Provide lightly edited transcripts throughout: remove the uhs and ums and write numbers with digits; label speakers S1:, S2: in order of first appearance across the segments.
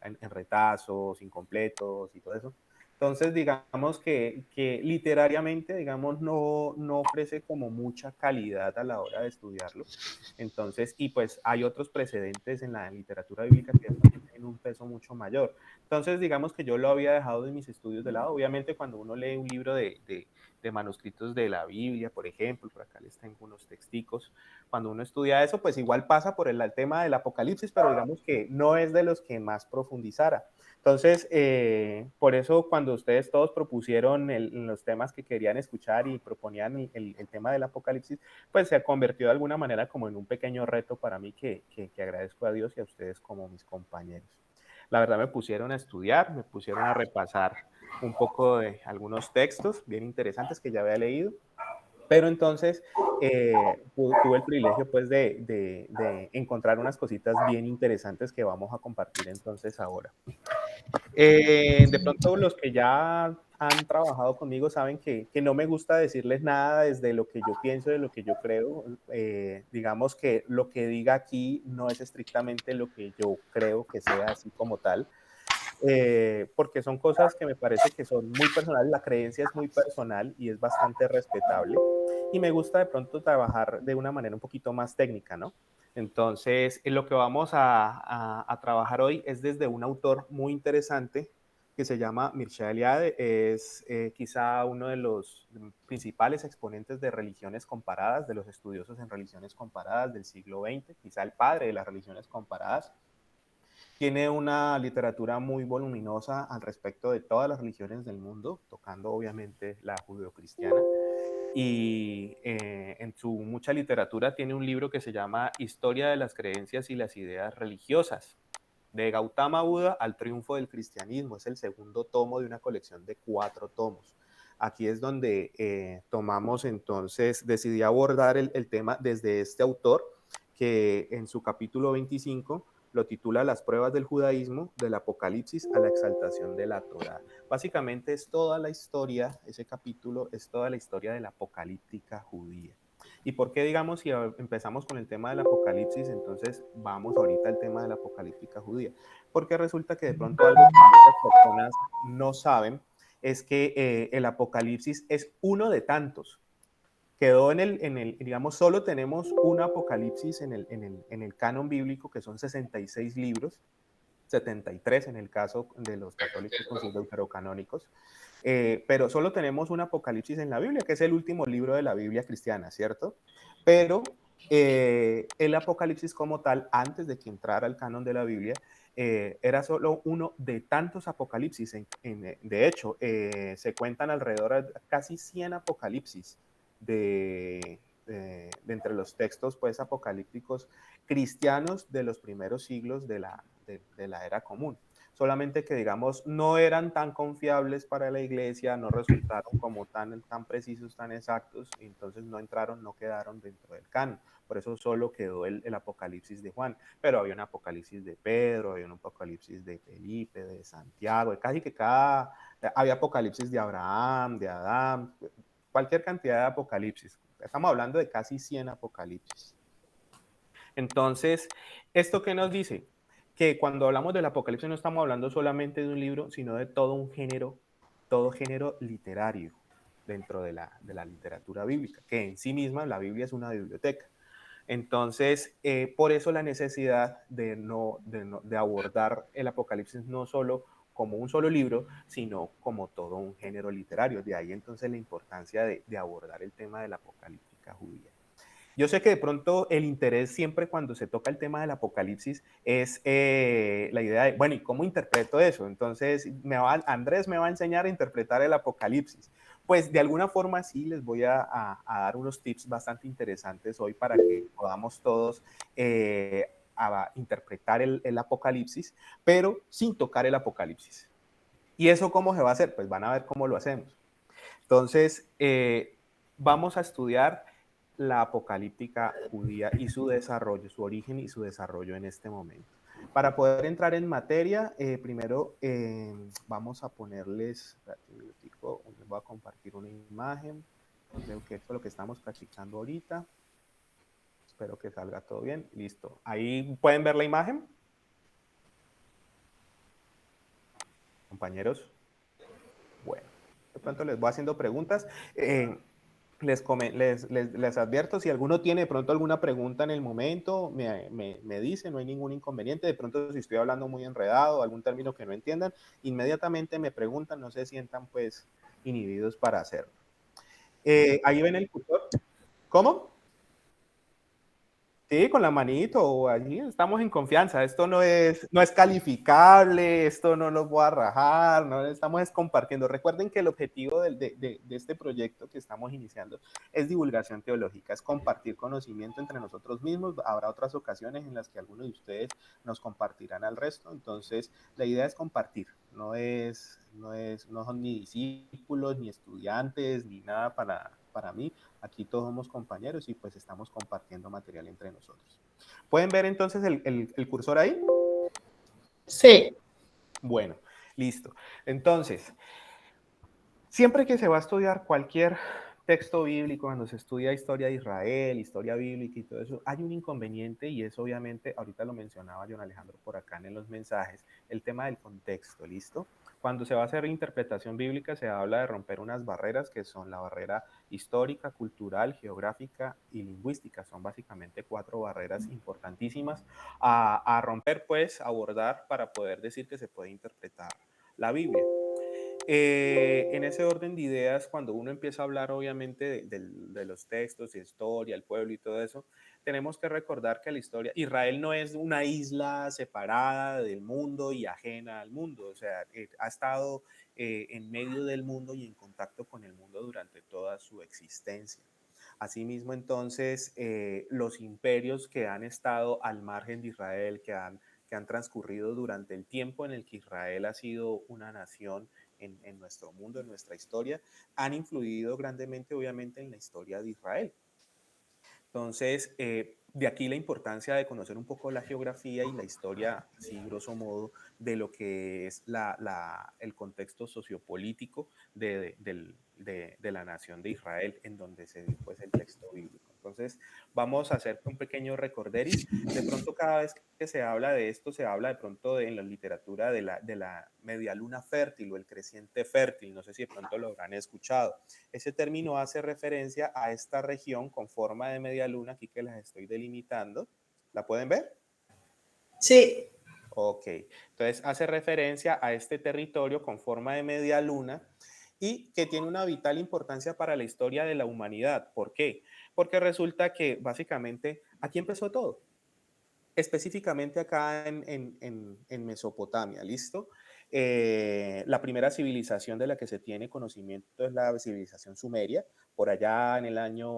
S1: en retazos, incompletos y todo eso. Entonces, digamos que literariamente, digamos, no ofrece como mucha calidad a la hora de estudiarlo. Entonces, y pues hay otros precedentes en la literatura bíblica que de pronto tienen un peso mucho mayor. Entonces, digamos que yo lo había dejado de mis estudios de lado. Obviamente, cuando uno lee un libro de manuscritos de la Biblia, por ejemplo, por acá les tengo unos texticos, cuando uno estudia eso, pues igual pasa por el tema del Apocalipsis, pero digamos que no es de los que más profundizara. Entonces, por eso cuando ustedes todos propusieron los temas que querían escuchar y proponían el tema del Apocalipsis, pues se convirtió de alguna manera como en un pequeño reto para mí que agradezco a Dios y a ustedes como mis compañeros. La verdad me pusieron a estudiar, me pusieron a repasar un poco de algunos textos bien interesantes que ya había leído, pero entonces tuve el privilegio pues de encontrar unas cositas bien interesantes que vamos a compartir entonces ahora. De pronto los que ya han trabajado conmigo saben que no me gusta decirles nada desde lo que yo pienso, de lo que yo creo. Digamos que lo que diga aquí no es estrictamente lo que yo creo que sea así como tal, porque son cosas que me parece que son muy personales. La creencia es muy personal y es bastante respetable. Y me gusta de pronto trabajar de una manera un poquito más técnica, ¿no? Entonces, lo que vamos a trabajar hoy es desde un autor muy interesante que se llama Mircea Eliade. Es quizá uno de los principales exponentes de religiones comparadas, de los estudiosos en religiones comparadas del siglo XX, quizá el padre de las religiones comparadas. Tiene una literatura muy voluminosa al respecto de todas las religiones del mundo, tocando obviamente la judeocristiana. Y en su mucha literatura tiene un libro que se llama Historia de las creencias y las ideas religiosas, de Gautama Buda al triunfo del cristianismo. Es el segundo tomo de una colección de 4 tomos. Aquí es donde tomamos entonces, decidí abordar el tema desde este autor, que en su capítulo 25 lo titula Las pruebas del judaísmo, del apocalipsis a la exaltación de la Torá. Básicamente es toda la historia, ese capítulo es toda la historia de la apocalíptica judía. ¿Y por qué, digamos, si empezamos con el tema del apocalipsis, entonces vamos ahorita al tema de la apocalíptica judía? Porque resulta que de pronto algo que muchas personas no saben es que el apocalipsis es uno de tantos. Quedó digamos, solo tenemos un apocalipsis en el canon bíblico, que son 66 libros, 73 en el caso de los católicos con sus deuterocanónicos, pero solo tenemos un Apocalipsis en la Biblia, que es el último libro de la Biblia cristiana, ¿cierto? Pero el Apocalipsis como tal, antes de que entrara el canon de la Biblia, era solo uno de tantos apocalipsis. De hecho, se cuentan alrededor de casi 100 apocalipsis de entre los textos pues, apocalípticos cristianos de los primeros siglos de la era común. Solamente que, digamos, no eran tan confiables para la iglesia, no resultaron como tan precisos, tan exactos, y entonces no entraron, no quedaron dentro del canon. Por eso solo quedó el Apocalipsis de Juan. Pero había un Apocalipsis de Pedro, había un Apocalipsis de Felipe, de Santiago, casi que había Apocalipsis de Abraham, de Adán, cualquier cantidad de Apocalipsis. Estamos hablando de casi 100 Apocalipsis. Entonces, ¿esto qué nos dice? Que cuando hablamos del Apocalipsis no estamos hablando solamente de un libro, sino de todo género literario dentro de la literatura bíblica, que en sí misma la Biblia es una biblioteca. Entonces, por eso la necesidad de abordar el Apocalipsis no solo como un solo libro, sino como todo un género literario. De ahí entonces la importancia de abordar el tema de la apocalíptica judía. Yo sé que de pronto el interés siempre cuando se toca el tema del apocalipsis es la idea de, bueno, ¿y cómo interpreto eso? Entonces, Andrés me va a enseñar a interpretar el apocalipsis. Pues de alguna forma sí les voy a dar unos tips bastante interesantes hoy para que podamos todos a interpretar el apocalipsis, pero sin tocar el apocalipsis. ¿Y eso cómo se va a hacer? Pues van a ver cómo lo hacemos. Entonces, vamos a estudiar la apocalíptica judía y su desarrollo, su origen y su desarrollo en este momento. Para poder entrar en materia, primero vamos a ponerles, les voy a compartir una imagen. Creo que esto es lo que estamos practicando ahorita. Espero que salga todo bien. Listo. Ahí pueden ver la imagen. compañeros? Bueno, de pronto les voy haciendo preguntas. Les advierto, si alguno tiene de pronto alguna pregunta en el momento, me dice, no hay ningún inconveniente. De pronto, si estoy hablando muy enredado, algún término que no entiendan, inmediatamente me preguntan, no se sientan pues inhibidos para hacerlo. Ahí ven el cursor. ¿Cómo? Sí, con la manito o allí estamos en confianza. Esto no es calificable, esto no lo voy a rajar, no estamos compartiendo. Recuerden que el objetivo de este proyecto que estamos iniciando es divulgación teológica, es compartir conocimiento entre nosotros mismos. Habrá otras ocasiones en las que algunos de ustedes nos compartirán al resto. Entonces, la idea es compartir, no son ni discípulos, ni estudiantes, ni nada para mí. Aquí todos somos compañeros y pues estamos compartiendo material entre nosotros. ¿Pueden ver entonces el cursor ahí?
S2: Sí.
S1: Bueno, listo. Entonces, siempre que se va a estudiar cualquier texto bíblico, cuando se estudia historia de Israel, historia bíblica y todo eso, hay un inconveniente y es obviamente, ahorita lo mencionaba John Alejandro por acá en los mensajes, el tema del contexto, ¿listo? Cuando se va a hacer interpretación bíblica se habla de romper unas barreras que son la barrera histórica, cultural, geográfica y lingüística. Son básicamente 4 barreras importantísimas a romper, pues, abordar para poder decir que se puede interpretar la Biblia. En ese orden de ideas, cuando uno empieza a hablar obviamente de los textos, de historia, el pueblo y todo eso, tenemos que recordar que la historia, Israel no es una isla separada del mundo y ajena al mundo, o sea, ha estado en medio del mundo y en contacto con el mundo durante toda su existencia. Asimismo, entonces, los imperios que han estado al margen de Israel, que han transcurrido durante el tiempo en el que Israel ha sido una nación en nuestro mundo, en nuestra historia, han influido grandemente, obviamente, en la historia de Israel. Entonces, de aquí la importancia de conocer un poco la geografía y la historia, así grosso modo, de lo que es el contexto sociopolítico de la nación de Israel, en donde se dio pues, el texto bíblico. Entonces, vamos a hacer un pequeño recorderis. De pronto, cada vez que se habla de esto, se habla de pronto en la literatura de la media luna fértil o el creciente fértil. No sé si de pronto lo habrán escuchado. Ese término hace referencia a esta región con forma de media luna, aquí que las estoy delimitando. ¿La pueden ver?
S2: Sí.
S1: Ok, entonces hace referencia a este territorio con forma de media luna y que tiene una vital importancia para la historia de la humanidad. ¿Por qué? Porque resulta que básicamente aquí empezó todo, específicamente acá en Mesopotamia, ¿listo? La primera civilización de la que se tiene conocimiento es la civilización sumeria, por allá en el año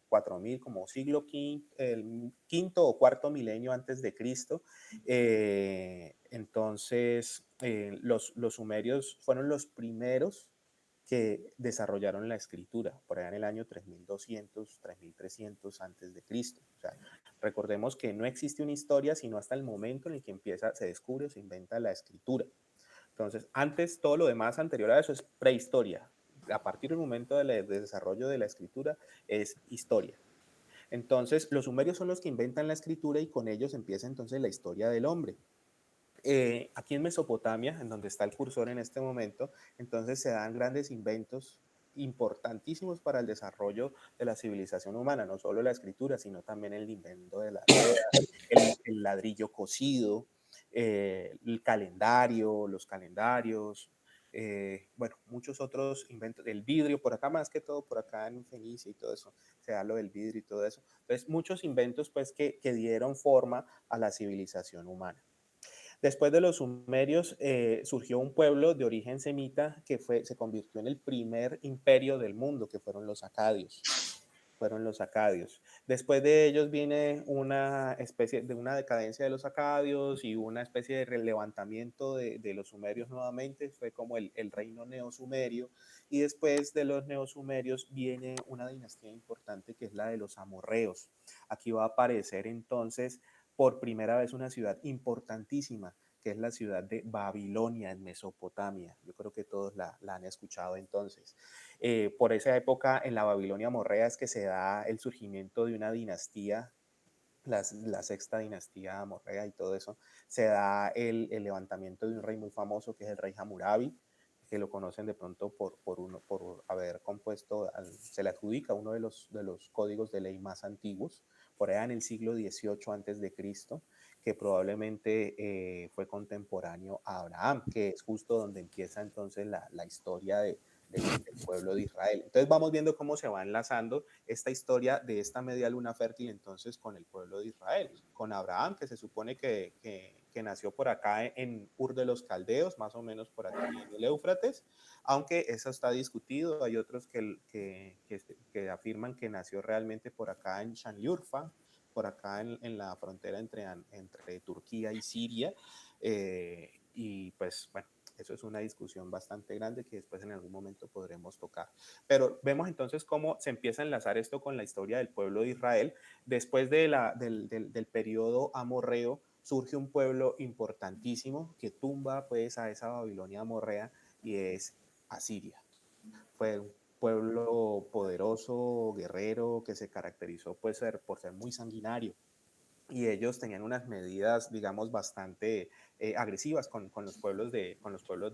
S1: 4000, como siglo quinto, el quinto o cuarto milenio antes de Cristo. Entonces, los sumerios fueron los primeros que desarrollaron la escritura, por allá en el año 3200, 3300 antes de Cristo. O sea, recordemos que no existe una historia sino hasta el momento en el que se descubre o se inventa la escritura. Entonces, antes, todo lo demás anterior a eso es prehistoria. A partir del momento del desarrollo de la escritura es historia. Entonces, los sumerios son los que inventan la escritura y con ellos empieza entonces la historia del hombre. Aquí en Mesopotamia, en donde está el cursor en este momento, entonces se dan grandes inventos importantísimos para el desarrollo de la civilización humana, no solo la escritura, sino también el invento de la rueda, el ladrillo cocido, el calendario, los calendarios, bueno, muchos otros inventos, el vidrio, por acá más que todo, por acá en Fenicia y todo eso, se da lo del vidrio y todo eso. Entonces, muchos inventos pues que dieron forma a la civilización humana. Después de los sumerios surgió un pueblo de origen semita que se convirtió en el primer imperio del mundo, que fueron los acadios. Fueron los acadios. Después de ellos viene una especie de una decadencia de los acadios y una especie de levantamiento de los sumerios nuevamente. Fue como el reino neosumerio. Y después de los neosumerios viene una dinastía importante que es la de los amorreos. Aquí va a aparecer entonces por primera vez una ciudad importantísima, que es la ciudad de Babilonia en Mesopotamia. Yo creo que todos la han escuchado entonces. Por esa época en la Babilonia morrea es que se da el surgimiento de una dinastía la sexta dinastía amorrea y todo eso, se da el levantamiento de un rey muy famoso que es el rey Hammurabi, que lo conocen de pronto por haber compuesto, se le adjudica uno de los códigos de ley más antiguos, por allá en el siglo XVIII antes de Cristo, que probablemente fue contemporáneo a Abraham, que es justo donde empieza entonces la historia del pueblo de Israel. Entonces vamos viendo cómo se va enlazando esta historia de esta media luna fértil entonces con el pueblo de Israel, con Abraham, que se supone que nació por acá en Ur de los Caldeos, más o menos por aquí en el Éufrates, aunque eso está discutido, hay otros que afirman que nació realmente por acá en Shanyurfa, por acá en la frontera entre Turquía y Siria, y pues bueno, eso es una discusión bastante grande que después en algún momento podremos tocar. Pero vemos entonces cómo se empieza a enlazar esto con la historia del pueblo de Israel. Después del periodo amorreo, surge un pueblo importantísimo que tumba pues a esa Babilonia amorrea y es Asiria. Fue un pueblo poderoso, guerrero, que se caracterizó pues, por ser muy sanguinario y ellos tenían unas medidas, digamos, bastante agresivas con los pueblos de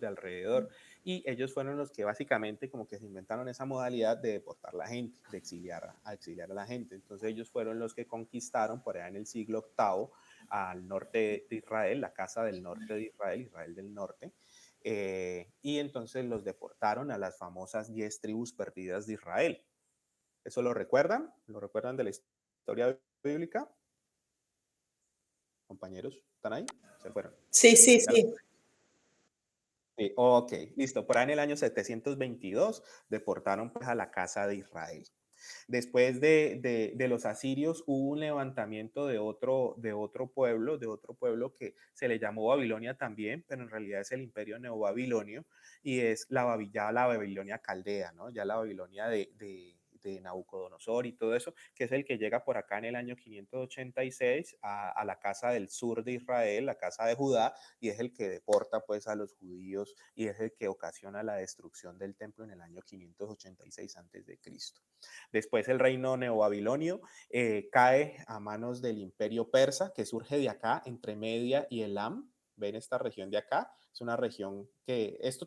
S1: alrededor. Y ellos fueron los que básicamente como que se inventaron esa modalidad de deportar la gente, de exiliar a la gente. Entonces ellos fueron los que conquistaron por allá en el siglo octavo al norte de Israel, la casa del norte de Israel, Israel del norte. Y entonces los deportaron a las famosas 10 tribus perdidas de Israel. ¿Eso lo recuerdan? ¿Lo recuerdan de la historia bíblica? Compañeros, ¿están ahí? Se fueron.
S2: Sí, sí, sí.
S1: Sí, ok, listo. Por ahí en el año 722 deportaron pues, a la casa de Israel. Después de los asirios hubo un levantamiento de otro pueblo que se le llamó Babilonia también, pero en realidad es el imperio neobabilonio y es ya la Babilonia caldea, ¿no? Ya la Babilonia de Nabucodonosor y todo eso, que es el que llega por acá en el año 586 a la casa del sur de Israel, la casa de Judá, y es el que deporta pues a los judíos y es el que ocasiona la destrucción del templo en el año 586 antes de Cristo. Después el reino neobabilonio cae a manos del imperio persa que surge de acá entre Media y Elam. Ven esta región de acá, es una región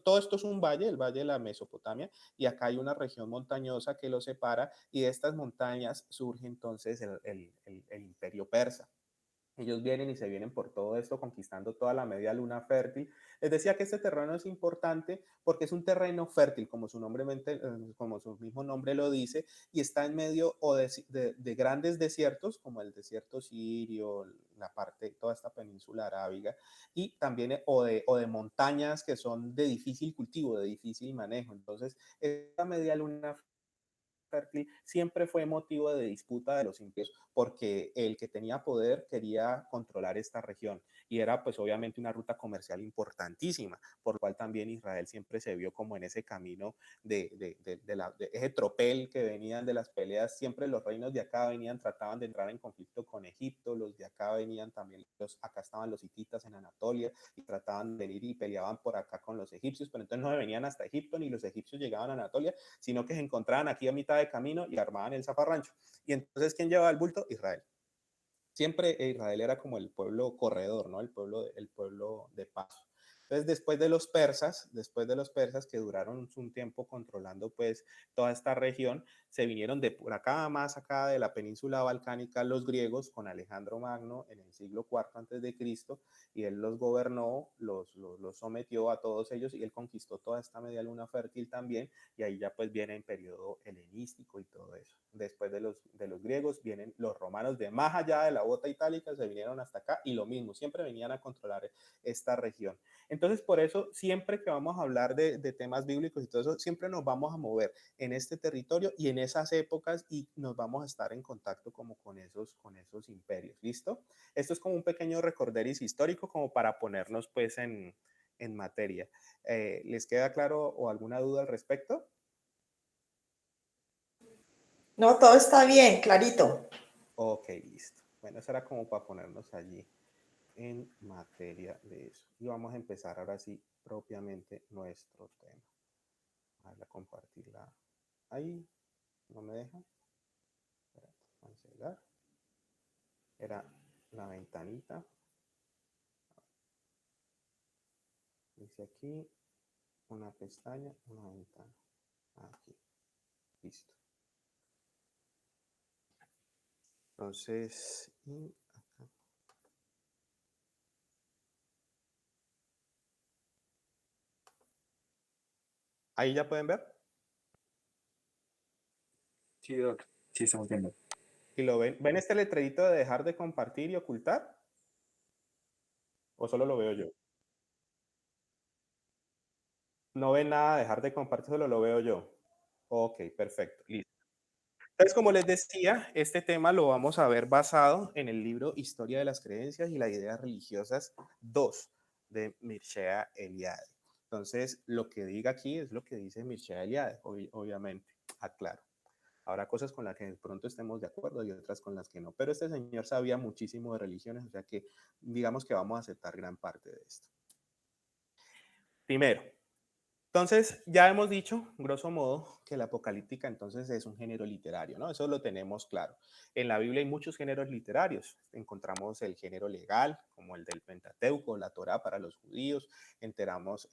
S1: todo esto es un valle, el valle de la Mesopotamia, y acá hay una región montañosa que lo separa y de estas montañas surge entonces el imperio persa. Ellos vienen y se vienen por todo esto, conquistando toda la media luna fértil. Les decía que este terreno es importante porque es un terreno fértil, como su mismo nombre lo dice, y está en medio de grandes desiertos, como el desierto sirio, toda esta península arábiga, y también o de montañas que son de difícil cultivo, de difícil manejo. Entonces, esta media luna fértil siempre fue motivo de disputa de los imperios porque el que tenía poder quería controlar esta región y era pues obviamente una ruta comercial importantísima, por lo cual también Israel siempre se vio como en ese camino de ese tropel que venían de las peleas, siempre los reinos de acá trataban de entrar en conflicto con Egipto, los de acá venían también, acá estaban los hititas en Anatolia y trataban de venir y peleaban por acá con los egipcios, pero entonces no venían hasta Egipto ni los egipcios llegaban a Anatolia, sino que se encontraban aquí a mitad de camino y armaban el zafarrancho. Y entonces, ¿quién llevaba el bulto? Israel. Siempre Israel era como el pueblo corredor, ¿no? El pueblo de paso. Entonces, después de los persas que duraron un tiempo controlando pues toda esta región, se vinieron de por acá, más acá de la península balcánica, los griegos con Alejandro Magno en el siglo IV antes de Cristo, y él los gobernó, los sometió a todos ellos y él conquistó toda esta media luna fértil también, y ahí ya pues viene el periodo helenístico y todo eso. Después de los griegos vienen los romanos de más allá de la bota itálica, se vinieron hasta acá y lo mismo, siempre venían a controlar esta región. Entonces, por eso, siempre que vamos a hablar de temas bíblicos y todo eso, siempre nos vamos a mover en este territorio y en esas épocas y nos vamos a estar en contacto como con esos imperios. ¿Listo? Esto es como un pequeño recorderis histórico como para ponernos pues en materia. ¿Les queda claro o alguna duda al respecto?
S2: No, todo está bien, clarito.
S1: Ok, listo. Bueno, eso era como para ponernos allí en materia de eso. Y vamos a empezar ahora sí propiamente nuestro tema. A compartirla ahí. ¿No me deja? Espérate, cancelar. era la ventanita. Dice aquí, una pestaña, una ventana. Aquí, listo. Entonces, y acá. Ahí ya pueden ver.
S3: Sí, Doc. Sí, estamos viendo.
S1: Y lo ven. ¿Ven este letrerito de dejar de compartir y ocultar? ¿O solo lo veo yo? No ven nada de dejar de compartir, solo lo veo yo. Ok, perfecto, listo. Entonces, como les decía, este tema lo vamos a ver basado en el libro Historia de las Creencias y las Ideas Religiosas 2 de Mircea Eliade. Entonces, lo que diga aquí es lo que dice Mircea Eliade, obviamente, aclaro. Habrá cosas con las que de pronto estemos de acuerdo y otras con las que no, pero este señor sabía muchísimo de religiones, o sea que digamos que vamos a aceptar gran parte de esto. Primero, entonces, ya hemos dicho, grosso modo, que la apocalíptica entonces es un género literario, ¿no? Eso lo tenemos claro. En la Biblia hay muchos géneros literarios. Encontramos el género legal, como el del Pentateuco, la Torá para los judíos. Encontramos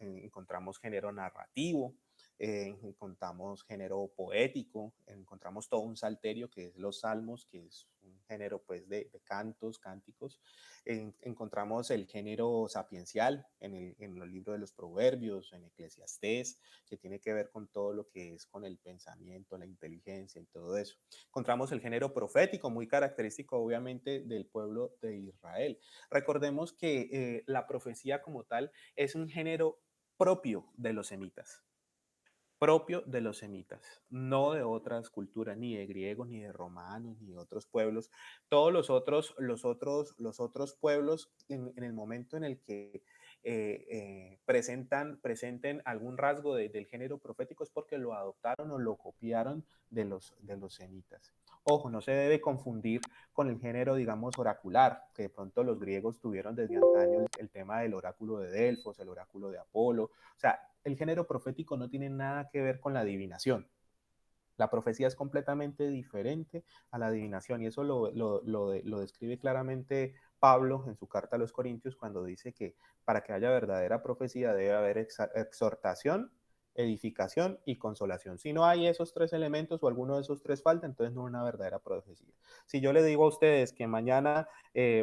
S1: género narrativo, encontramos género poético, encontramos todo un salterio que es los salmos, que es un género pues de cantos, cánticos. Encontramos el género sapiencial en los libros de los proverbios, en Eclesiastés, que tiene que ver con todo lo que es con el pensamiento, la inteligencia y todo eso. Encontramos el género profético, muy característico obviamente del pueblo de Israel. Recordemos que la profecía como tal es un género propio de los semitas, propio de los semitas, no de otras culturas, ni de griegos, ni de romanos, ni de otros pueblos. Todos los otros pueblos, en el momento en el que presenten algún rasgo del género profético es porque lo adoptaron o lo copiaron de los semitas. Ojo, no se debe confundir con el género, digamos, oracular, que de pronto los griegos tuvieron desde antaño el tema del oráculo de Delfos, el oráculo de Apolo. O sea, el género profético no tiene nada que ver con la adivinación. La profecía es completamente diferente a la adivinación y eso lo describe claramente Pablo en su carta a los Corintios cuando dice que para que haya verdadera profecía debe haber exhortación, edificación y consolación. Si no hay esos tres elementos o alguno de esos tres falta, entonces no es una verdadera profecía. Si yo le digo a ustedes que mañana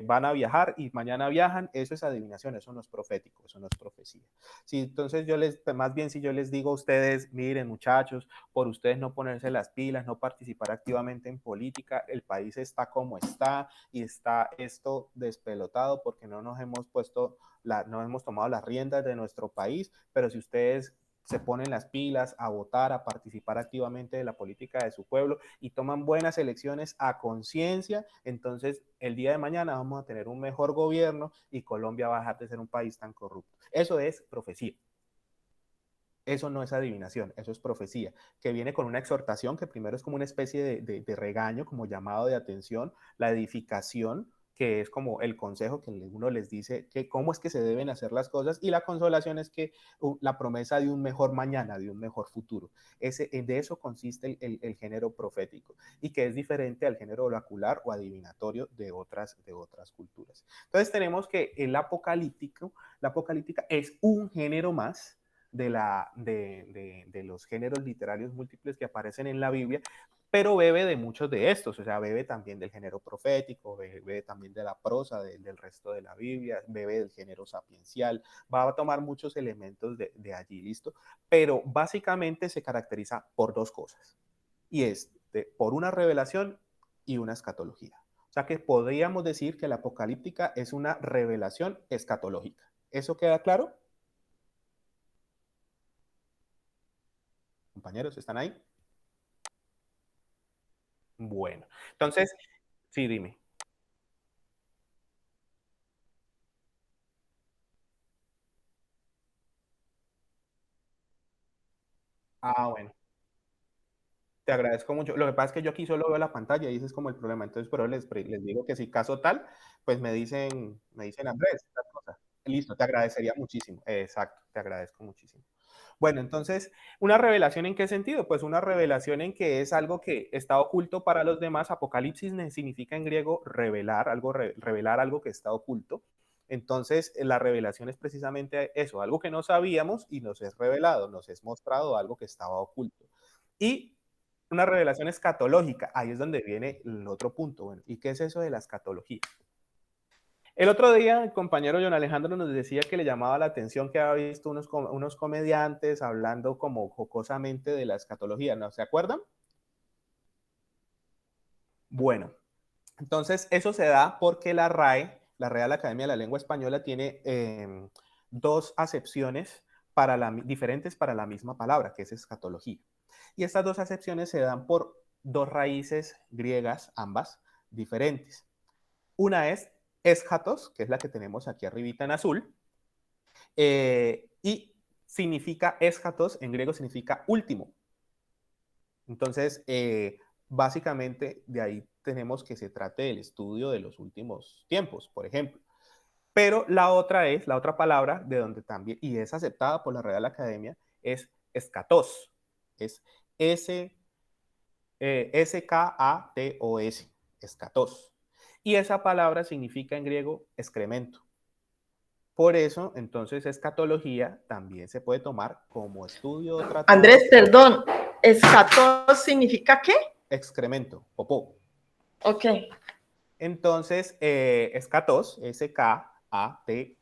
S1: van a viajar y mañana viajan, eso es adivinación, eso no es profético, eso no es profecía. Si entonces más bien si yo les digo a ustedes, miren muchachos, por ustedes no ponerse las pilas, no participar activamente en política, el país está como está y está esto despelotado porque no nos hemos no hemos tomado las riendas de nuestro país, pero si ustedes se ponen las pilas a votar, a participar activamente de la política de su pueblo y toman buenas elecciones a conciencia, entonces el día de mañana vamos a tener un mejor gobierno y Colombia va a dejar de ser un país tan corrupto. Eso es profecía. Eso no es adivinación, eso es profecía, que viene con una exhortación que primero es como una especie de regaño, como llamado de atención, la edificación, que es como el consejo que uno les dice que cómo es que se deben hacer las cosas, y la consolación es que la promesa de un mejor mañana, de un mejor futuro. De eso consiste el género profético, y que es diferente al género oracular o adivinatorio de otras culturas. Entonces tenemos que la apocalíptica es un género más de los géneros literarios múltiples que aparecen en la Biblia, pero bebe de muchos de estos, o sea, bebe también del género profético, bebe también de la prosa del resto de la Biblia, bebe del género sapiencial, va a tomar muchos elementos de allí, listo, pero básicamente se caracteriza por dos cosas, y es por una revelación y una escatología. O sea que podríamos decir que la apocalíptica es una revelación escatológica. ¿Eso queda claro? Compañeros, ¿están ahí? Bueno, entonces, sí, dime. Bueno, te agradezco mucho. Lo que pasa es que yo aquí solo veo la pantalla y ese es como el problema. Entonces, pero les digo que si caso tal, pues me dicen Andrés, tal cosa. Listo, te agradecería muchísimo. Exacto, te agradezco muchísimo. Bueno, entonces, ¿una revelación en qué sentido? Pues una revelación en que es algo que está oculto para los demás. Apocalipsis significa en griego revelar revelar algo que está oculto. Entonces, la revelación es precisamente eso, algo que no sabíamos y nos es revelado, nos es mostrado algo que estaba oculto. Y una revelación escatológica, ahí es donde viene el otro punto. Bueno, ¿y qué es eso de la escatología? El otro día el compañero John Alejandro nos decía que le llamaba la atención que había visto unos comediantes hablando como jocosamente de la escatología, ¿no? ¿Se acuerdan? Bueno, entonces eso se da porque la RAE, la Real Academia de la Lengua Española, tiene dos acepciones diferentes para la misma palabra, que es escatología. Y estas dos acepciones se dan por dos raíces griegas, ambas diferentes. Una es eschatos, que es la que tenemos aquí arribita en azul, y significa eschatos, en griego significa último. Entonces, básicamente de ahí tenemos que se trate del estudio de los últimos tiempos, por ejemplo. Pero la otra palabra de donde también, y es aceptada por la Real Academia, es escatos. Es S-K-A-T-O-S, escatos. Y esa palabra significa en griego excremento. Por eso, entonces, escatología también se puede tomar como estudio o tratado.
S2: Andrés, perdón, ¿escatos significa qué?
S1: Excremento, popó.
S2: Ok.
S1: Entonces, escatos, S-K-A-T-O-S,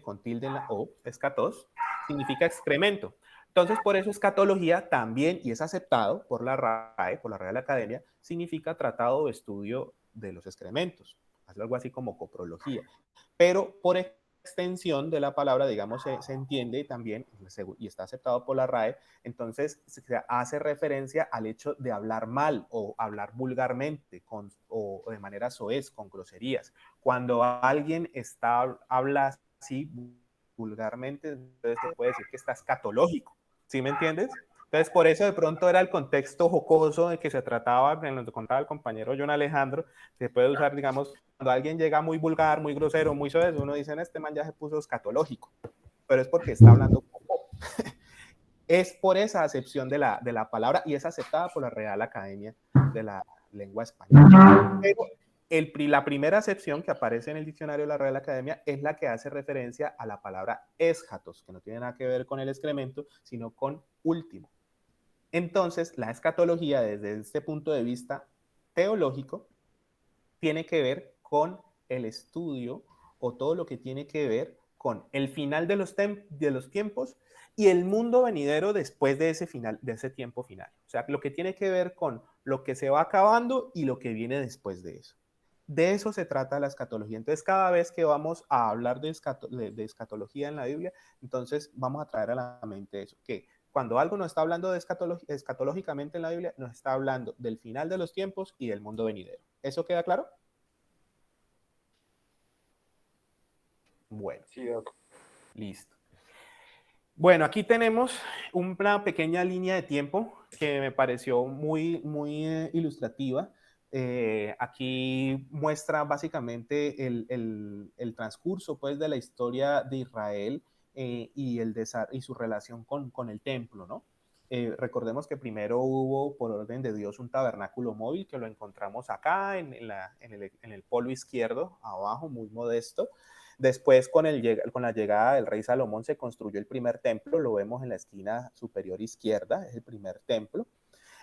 S1: con tilde en la O, escatos, significa excremento. Entonces, por eso escatología también, y es aceptado por la RAE, por la Real Academia, significa tratado o estudio de los excrementos, algo así como coprología. Pero por extensión de la palabra, digamos, se entiende también, y está aceptado por la RAE, entonces se hace referencia al hecho de hablar mal o hablar vulgarmente o de manera soez, con groserías. Cuando alguien habla así vulgarmente, entonces se puede decir que está escatológico. ¿Sí me entiendes? Entonces, por eso de pronto era el contexto jocoso de que se trataba, en lo que contaba el compañero John Alejandro, se puede usar, digamos, cuando alguien llega muy vulgar, muy grosero, muy soez, uno dice, este man ya se puso escatológico, pero es porque está hablando poco. Es por esa acepción de la palabra y es aceptada por la Real Academia de la Lengua Española. Pero la primera acepción que aparece en el diccionario de la Real Academia es la que hace referencia a la palabra eschatos, que no tiene nada que ver con el excremento, sino con último. Entonces, la escatología, desde este punto de vista teológico, tiene que ver con el estudio o todo lo que tiene que ver con el final de los tiempos y el mundo venidero después de ese final, de ese tiempo final. O sea, lo que tiene que ver con lo que se va acabando y lo que viene después de eso. De eso se trata la escatología. Entonces, cada vez que vamos a hablar de escatología en la Biblia, entonces vamos a traer a la mente eso, que cuando algo nos está hablando de escatológicamente en la Biblia, nos está hablando del final de los tiempos y del mundo venidero. ¿Eso queda claro? Bueno,
S3: Sí, Doc.
S1: listo. Bueno, aquí tenemos una pequeña línea de tiempo que me pareció muy ilustrativa. Aquí muestra básicamente el transcurso pues, de la historia de Israel y su relación con el templo, ¿no? Recordemos que primero hubo, por orden de Dios, un tabernáculo móvil que lo encontramos acá en el polo izquierdo, abajo, muy modesto. Después, con la llegada del rey Salomón, se construyó el primer templo, lo vemos en la esquina superior izquierda, es el primer templo.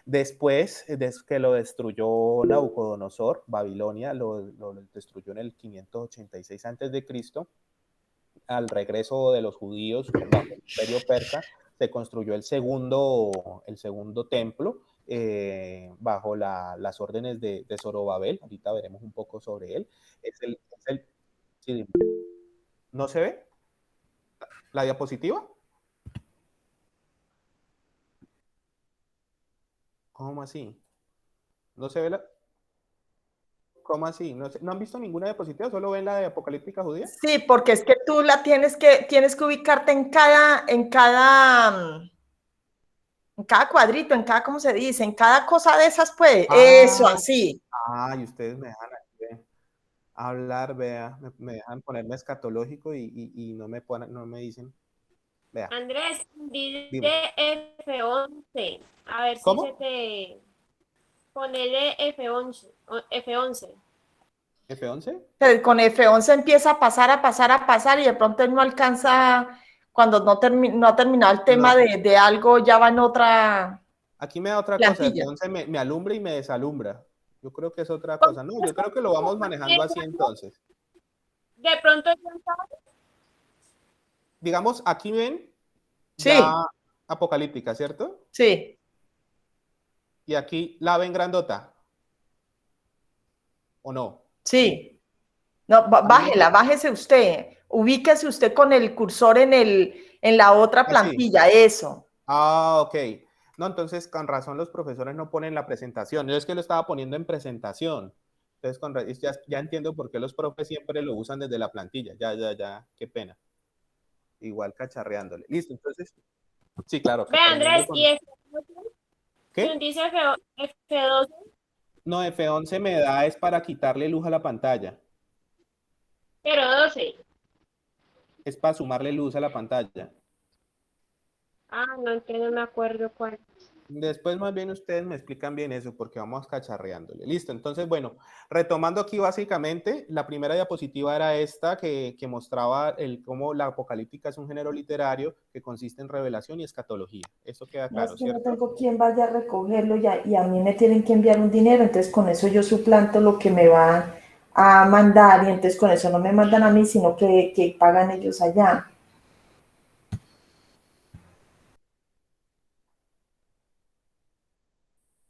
S1: Después, que lo destruyó Nabucodonosor, Babilonia lo destruyó en el 586 a.C., al regreso de los judíos bajo el imperio persa, se construyó el segundo templo bajo las órdenes de Zorobabel. Ahorita veremos un poco sobre él. Sí, ¿no se ve la diapositiva? ¿Cómo así? ¿No se ve la? ¿Cómo así? ¿No han visto ninguna diapositiva? ¿Solo ven la de Apocalíptica Judía?
S2: Sí, porque es que tú la tienes que ubicarte en cada cuadrito, en cada, ¿cómo se dice? En cada cosa de esas, pues. Eso, así.
S1: Y ustedes me dejan aquí hablar, vea, me dejan ponerme escatológico y no me dicen. Vea,
S4: Andrés,
S1: dime.
S4: dice F11. A ver si se
S1: ¿Cómo?
S4: te... Ponele F11. F11.
S1: ¿F11?
S2: Pero con F11 empieza a pasar, a pasar, a pasar y de pronto él no alcanza, cuando no ha terminado el tema
S1: No,
S2: de algo, ya va en otra
S1: aquí me da otra cosa.
S2: plantilla.
S1: F11 me alumbra y me desalumbra. Yo creo que es otra cosa. No, yo creo que lo vamos manejando así entonces.
S4: De pronto ya sabes.
S1: Digamos, aquí ven
S2: Sí,
S1: ya apocalíptica, ¿cierto?
S2: sí,
S1: Y aquí la ven grandota, ¿o no?
S2: sí. No,
S1: Ahí mismo.
S2: bájese usted. Ubíquese usted con el cursor en la otra
S1: Así.
S2: plantilla, eso.
S1: Ah, ok. No, entonces con razón los profesores no ponen la presentación. Yo es que lo estaba poniendo en presentación. Entonces ya entiendo por qué los profes siempre lo usan desde la plantilla. Ya, qué pena. Igual cacharreándole. Listo, entonces, sí, claro, que
S4: Ve,
S1: terminando
S4: Andrés, y
S1: con...
S4: F12. Si
S1: ¿Qué?
S4: dice F12,
S1: No, F11 me da es para quitarle luz a la pantalla.
S4: pero 12.
S1: Es para sumarle luz a la pantalla.
S4: Ah, no, entonces no me acuerdo cuál.
S1: Después más bien ustedes me explican bien eso porque vamos cacharreándole. Listo, entonces bueno, retomando aquí básicamente, la primera diapositiva era esta que mostraba cómo la apocalíptica es un género literario que consiste en revelación y escatología. Eso queda
S5: No, es
S1: claro,
S5: que no
S1: ¿cierto?
S5: tengo quien vaya a recogerlo y a mí me tienen que enviar un dinero, entonces con eso yo suplanto lo que me van a mandar y entonces con eso no me mandan a mí, sino que pagan ellos allá.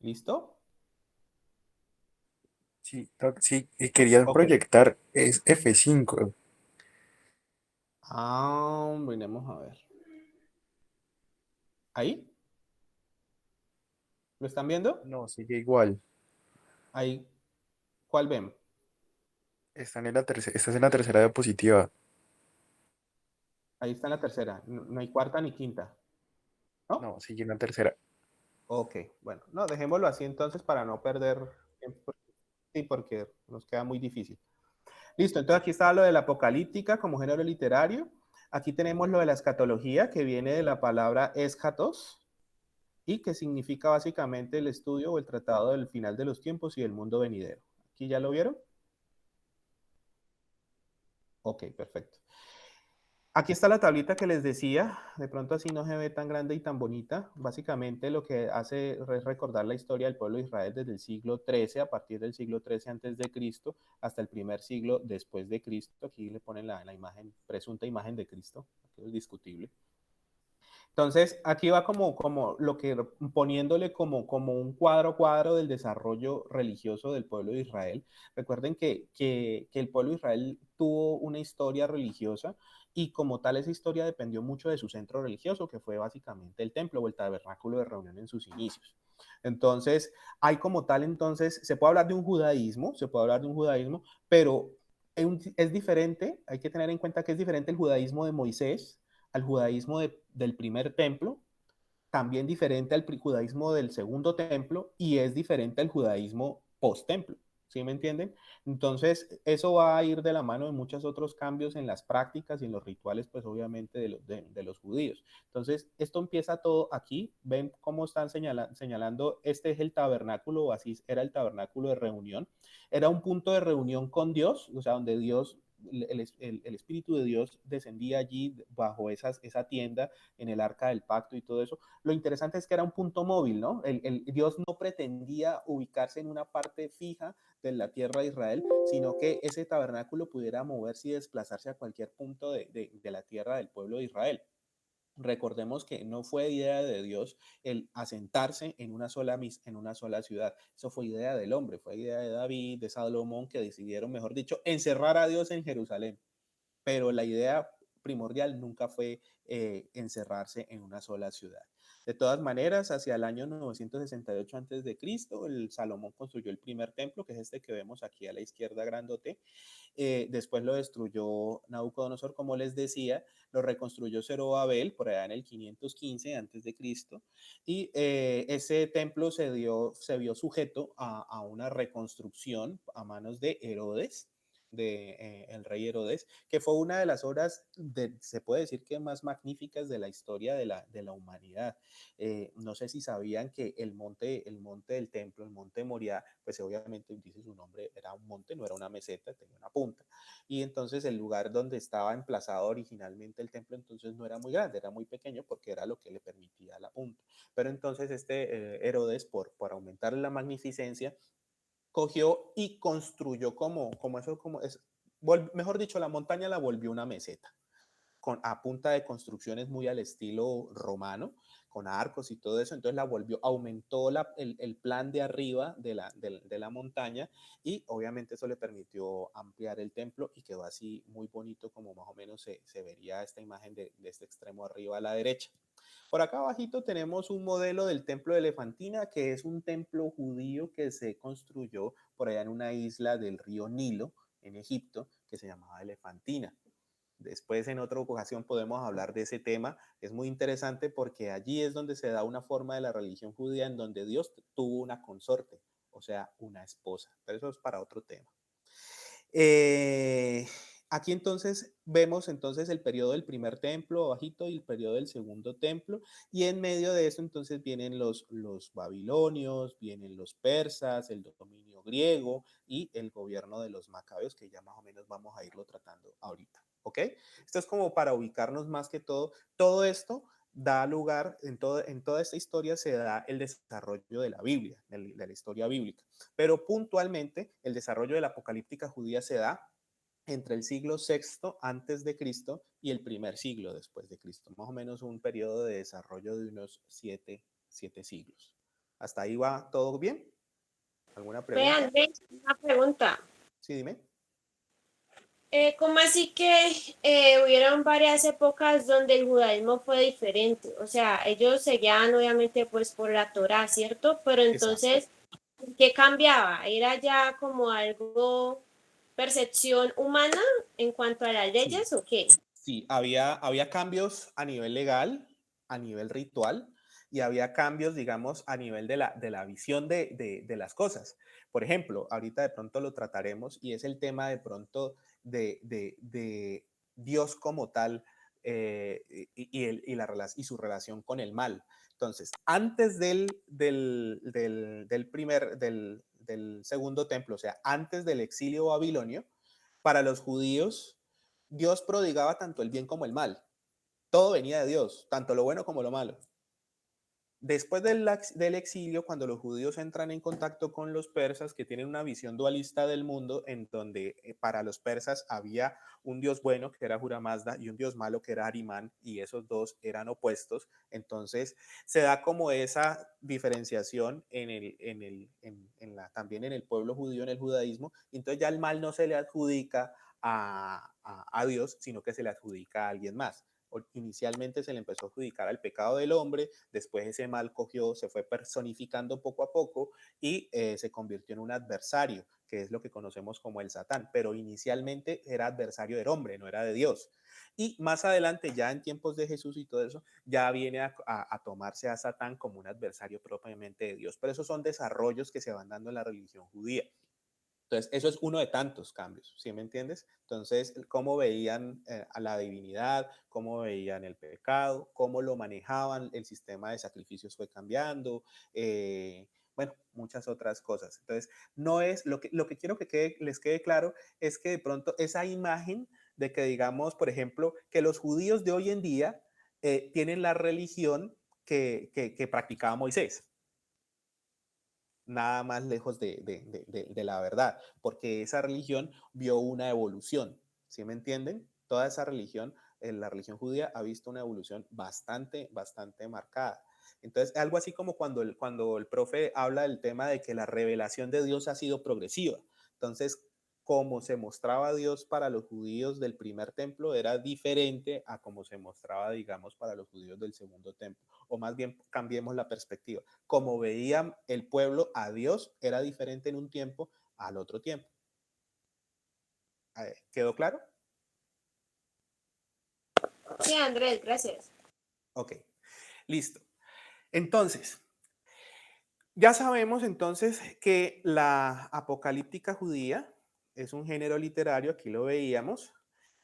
S1: ¿Listo?
S3: Sí, sí, y quería
S1: Ok.
S3: proyectar, es F5.
S1: Miremos a ver. ¿Ahí? ¿Lo están viendo?
S3: No, sigue igual.
S1: Ahí. ¿Cuál ven?
S3: Están en la tercera, estás en la tercera diapositiva.
S1: Ahí está en la tercera. No, no hay cuarta ni quinta, ¿no?
S3: No, sigue en la tercera.
S1: Ok, bueno, no, dejémoslo así entonces para no perder tiempo. Sí, porque nos queda muy difícil. Listo, entonces aquí está lo de la apocalíptica como género literario. Aquí tenemos lo de la escatología, que viene de la palabra eschatos y que significa básicamente el estudio o el tratado del final de los tiempos y del mundo venidero. ¿Aquí ya lo vieron? Ok, perfecto. Aquí está la tablita que les decía, de pronto así no se ve tan grande y tan bonita. Básicamente lo que hace es recordar la historia del pueblo de Israel desde el siglo XIII, a partir del siglo XIII antes de Cristo, hasta el primer siglo después de Cristo. Aquí le ponen la imagen, presunta imagen de Cristo, que es discutible. Entonces, aquí va como lo que poniéndole como un cuadro del desarrollo religioso del pueblo de Israel. Recuerden que el pueblo de Israel tuvo una historia religiosa y como tal esa historia dependió mucho de su centro religioso, que fue básicamente el templo o el tabernáculo de reunión en sus inicios. Entonces, hay como tal, entonces, se puede hablar de un judaísmo, pero es diferente, hay que tener en cuenta que es diferente el judaísmo de Moisés al judaísmo del primer templo, también diferente al judaísmo del segundo templo y es diferente al judaísmo post-templo. ¿Sí me entienden? Entonces, eso va a ir de la mano de muchos otros cambios en las prácticas y en los rituales, pues obviamente de los judíos. Entonces, esto empieza todo aquí. Ven cómo están señalando, este es el tabernáculo, o así era el tabernáculo de reunión. Era un punto de reunión con Dios, o sea, donde Dios el Espíritu de Dios descendía allí bajo esa tienda en el arca del pacto y todo eso. Lo interesante es que era un punto móvil, ¿no? Dios no pretendía ubicarse en una parte fija de la tierra de Israel, sino que ese tabernáculo pudiera moverse y desplazarse a cualquier punto de la tierra del pueblo de Israel. Recordemos que no fue idea de Dios el asentarse en una sola ciudad. Eso fue idea del hombre, fue idea de David, de Salomón, que decidieron, mejor dicho, encerrar a Dios en Jerusalén. Pero la idea primordial nunca fue encerrarse en una sola ciudad. De todas maneras, hacia el año 968 a.C., el Salomón construyó el primer templo, que es este que vemos aquí a la izquierda grandote. Después lo destruyó Nabucodonosor, como les decía, lo reconstruyó Zorobabel por allá en el 515 a.C. Y ese templo se vio sujeto a una reconstrucción a manos de Herodes. El rey Herodes, que fue una de las obras, se puede decir que más magníficas de la historia de la humanidad. No sé si sabían que el monte del templo, el monte Moriah, pues obviamente dice su nombre, era un monte, no era una meseta, tenía una punta. Y entonces el lugar donde estaba emplazado originalmente el templo, entonces no era muy grande, era muy pequeño porque era lo que le permitía la punta. Pero entonces Herodes, por aumentar la magnificencia, cogió y construyó mejor dicho, la montaña la volvió una meseta, a punta de construcciones muy al estilo romano, con arcos y todo eso. Entonces la volvió, aumentó el plan de arriba de la montaña, y obviamente eso le permitió ampliar el templo, y quedó así muy bonito, como más o menos se vería esta imagen de este extremo arriba a la derecha. Por acá abajito tenemos un modelo del templo de Elefantina, que es un templo judío que se construyó por allá en una isla del río Nilo, en Egipto, que se llamaba Elefantina. Después, en otra ocasión, podemos hablar de ese tema. Es muy interesante porque allí es donde se da una forma de la religión judía en donde Dios tuvo una consorte, o sea, una esposa. Pero eso es para otro tema. Aquí entonces vemos entonces el periodo del primer templo bajito y el periodo del segundo templo, y en medio de eso entonces vienen los babilonios, vienen los persas, el dominio griego y el gobierno de los macabeos, que ya más o menos vamos a irlo tratando ahorita, ¿ok? Esto es como para ubicarnos más que todo esto da lugar, en toda esta historia se da el desarrollo de la Biblia, de la historia bíblica, pero puntualmente el desarrollo de la apocalíptica judía se da entre el siglo VI antes de Cristo y el primer siglo después de Cristo, más o menos un periodo de desarrollo de unos siete siglos. ¿Hasta ahí va todo bien? ¿Alguna pregunta?
S4: Vean, una pregunta.
S1: Sí, dime.
S4: ¿Cómo así que hubieron varias épocas donde el judaísmo fue diferente? O sea, ellos seguían obviamente pues por la Torá, ¿cierto? Pero
S1: Exacto.
S4: entonces, ¿qué cambiaba? ¿Era ya como algo percepción humana en cuanto a las
S1: Sí.
S4: leyes o qué?
S1: Sí, había cambios a nivel legal, a nivel ritual, y había cambios, digamos, a nivel de la visión de las cosas. Por ejemplo, ahorita de pronto lo trataremos, y es el tema de pronto de Dios como tal, y su relación con el mal. Entonces, antes del segundo templo, o sea, antes del exilio babilonio, para los judíos, Dios prodigaba tanto el bien como el mal. Todo venía de Dios, tanto lo bueno como lo malo. Después del exilio, cuando los judíos entran en contacto con los persas, que tienen una visión dualista del mundo, en donde para los persas había un dios bueno, que era Ahura Mazda, y un dios malo, que era Ahriman, y esos dos eran opuestos. Entonces se da como esa diferenciación también en el pueblo judío, en el judaísmo. Entonces ya el mal no se le adjudica a Dios, sino que se le adjudica a alguien más. Inicialmente se le empezó a adjudicar al pecado del hombre, después ese mal se fue personificando poco a poco, y se convirtió en un adversario, que es lo que conocemos como el Satán, pero inicialmente era adversario del hombre, no era de Dios. Y más adelante, ya en tiempos de Jesús y todo eso, ya viene a tomarse a Satán como un adversario propiamente de Dios. Pero esos son desarrollos que se van dando en la religión judía. Entonces, eso es uno de tantos cambios, ¿sí me entiendes? Entonces, cómo veían a la divinidad, cómo veían el pecado, cómo lo manejaban, el sistema de sacrificios fue cambiando, bueno, muchas otras cosas. Entonces, no es, lo que quiero que les quede claro es que de pronto esa imagen de que digamos, por ejemplo, que los judíos de hoy en día tienen la religión que practicaba Moisés, nada más lejos de la verdad, porque esa religión vio una evolución, ¿sí me entienden? Toda esa religión, la religión judía ha visto una evolución bastante marcada. Entonces, algo así como cuando el profe habla del tema de que la revelación de Dios ha sido progresiva. Entonces, cómo se mostraba Dios para los judíos del primer templo era diferente a cómo se mostraba, digamos, para los judíos del segundo templo. O más bien, cambiemos la perspectiva. Como veía el pueblo a Dios era diferente en un tiempo al otro tiempo. ¿Quedó claro?
S4: Sí, Andrés, gracias.
S1: Ok, listo. Entonces, ya sabemos entonces que la apocalíptica judía es un género literario, aquí lo veíamos,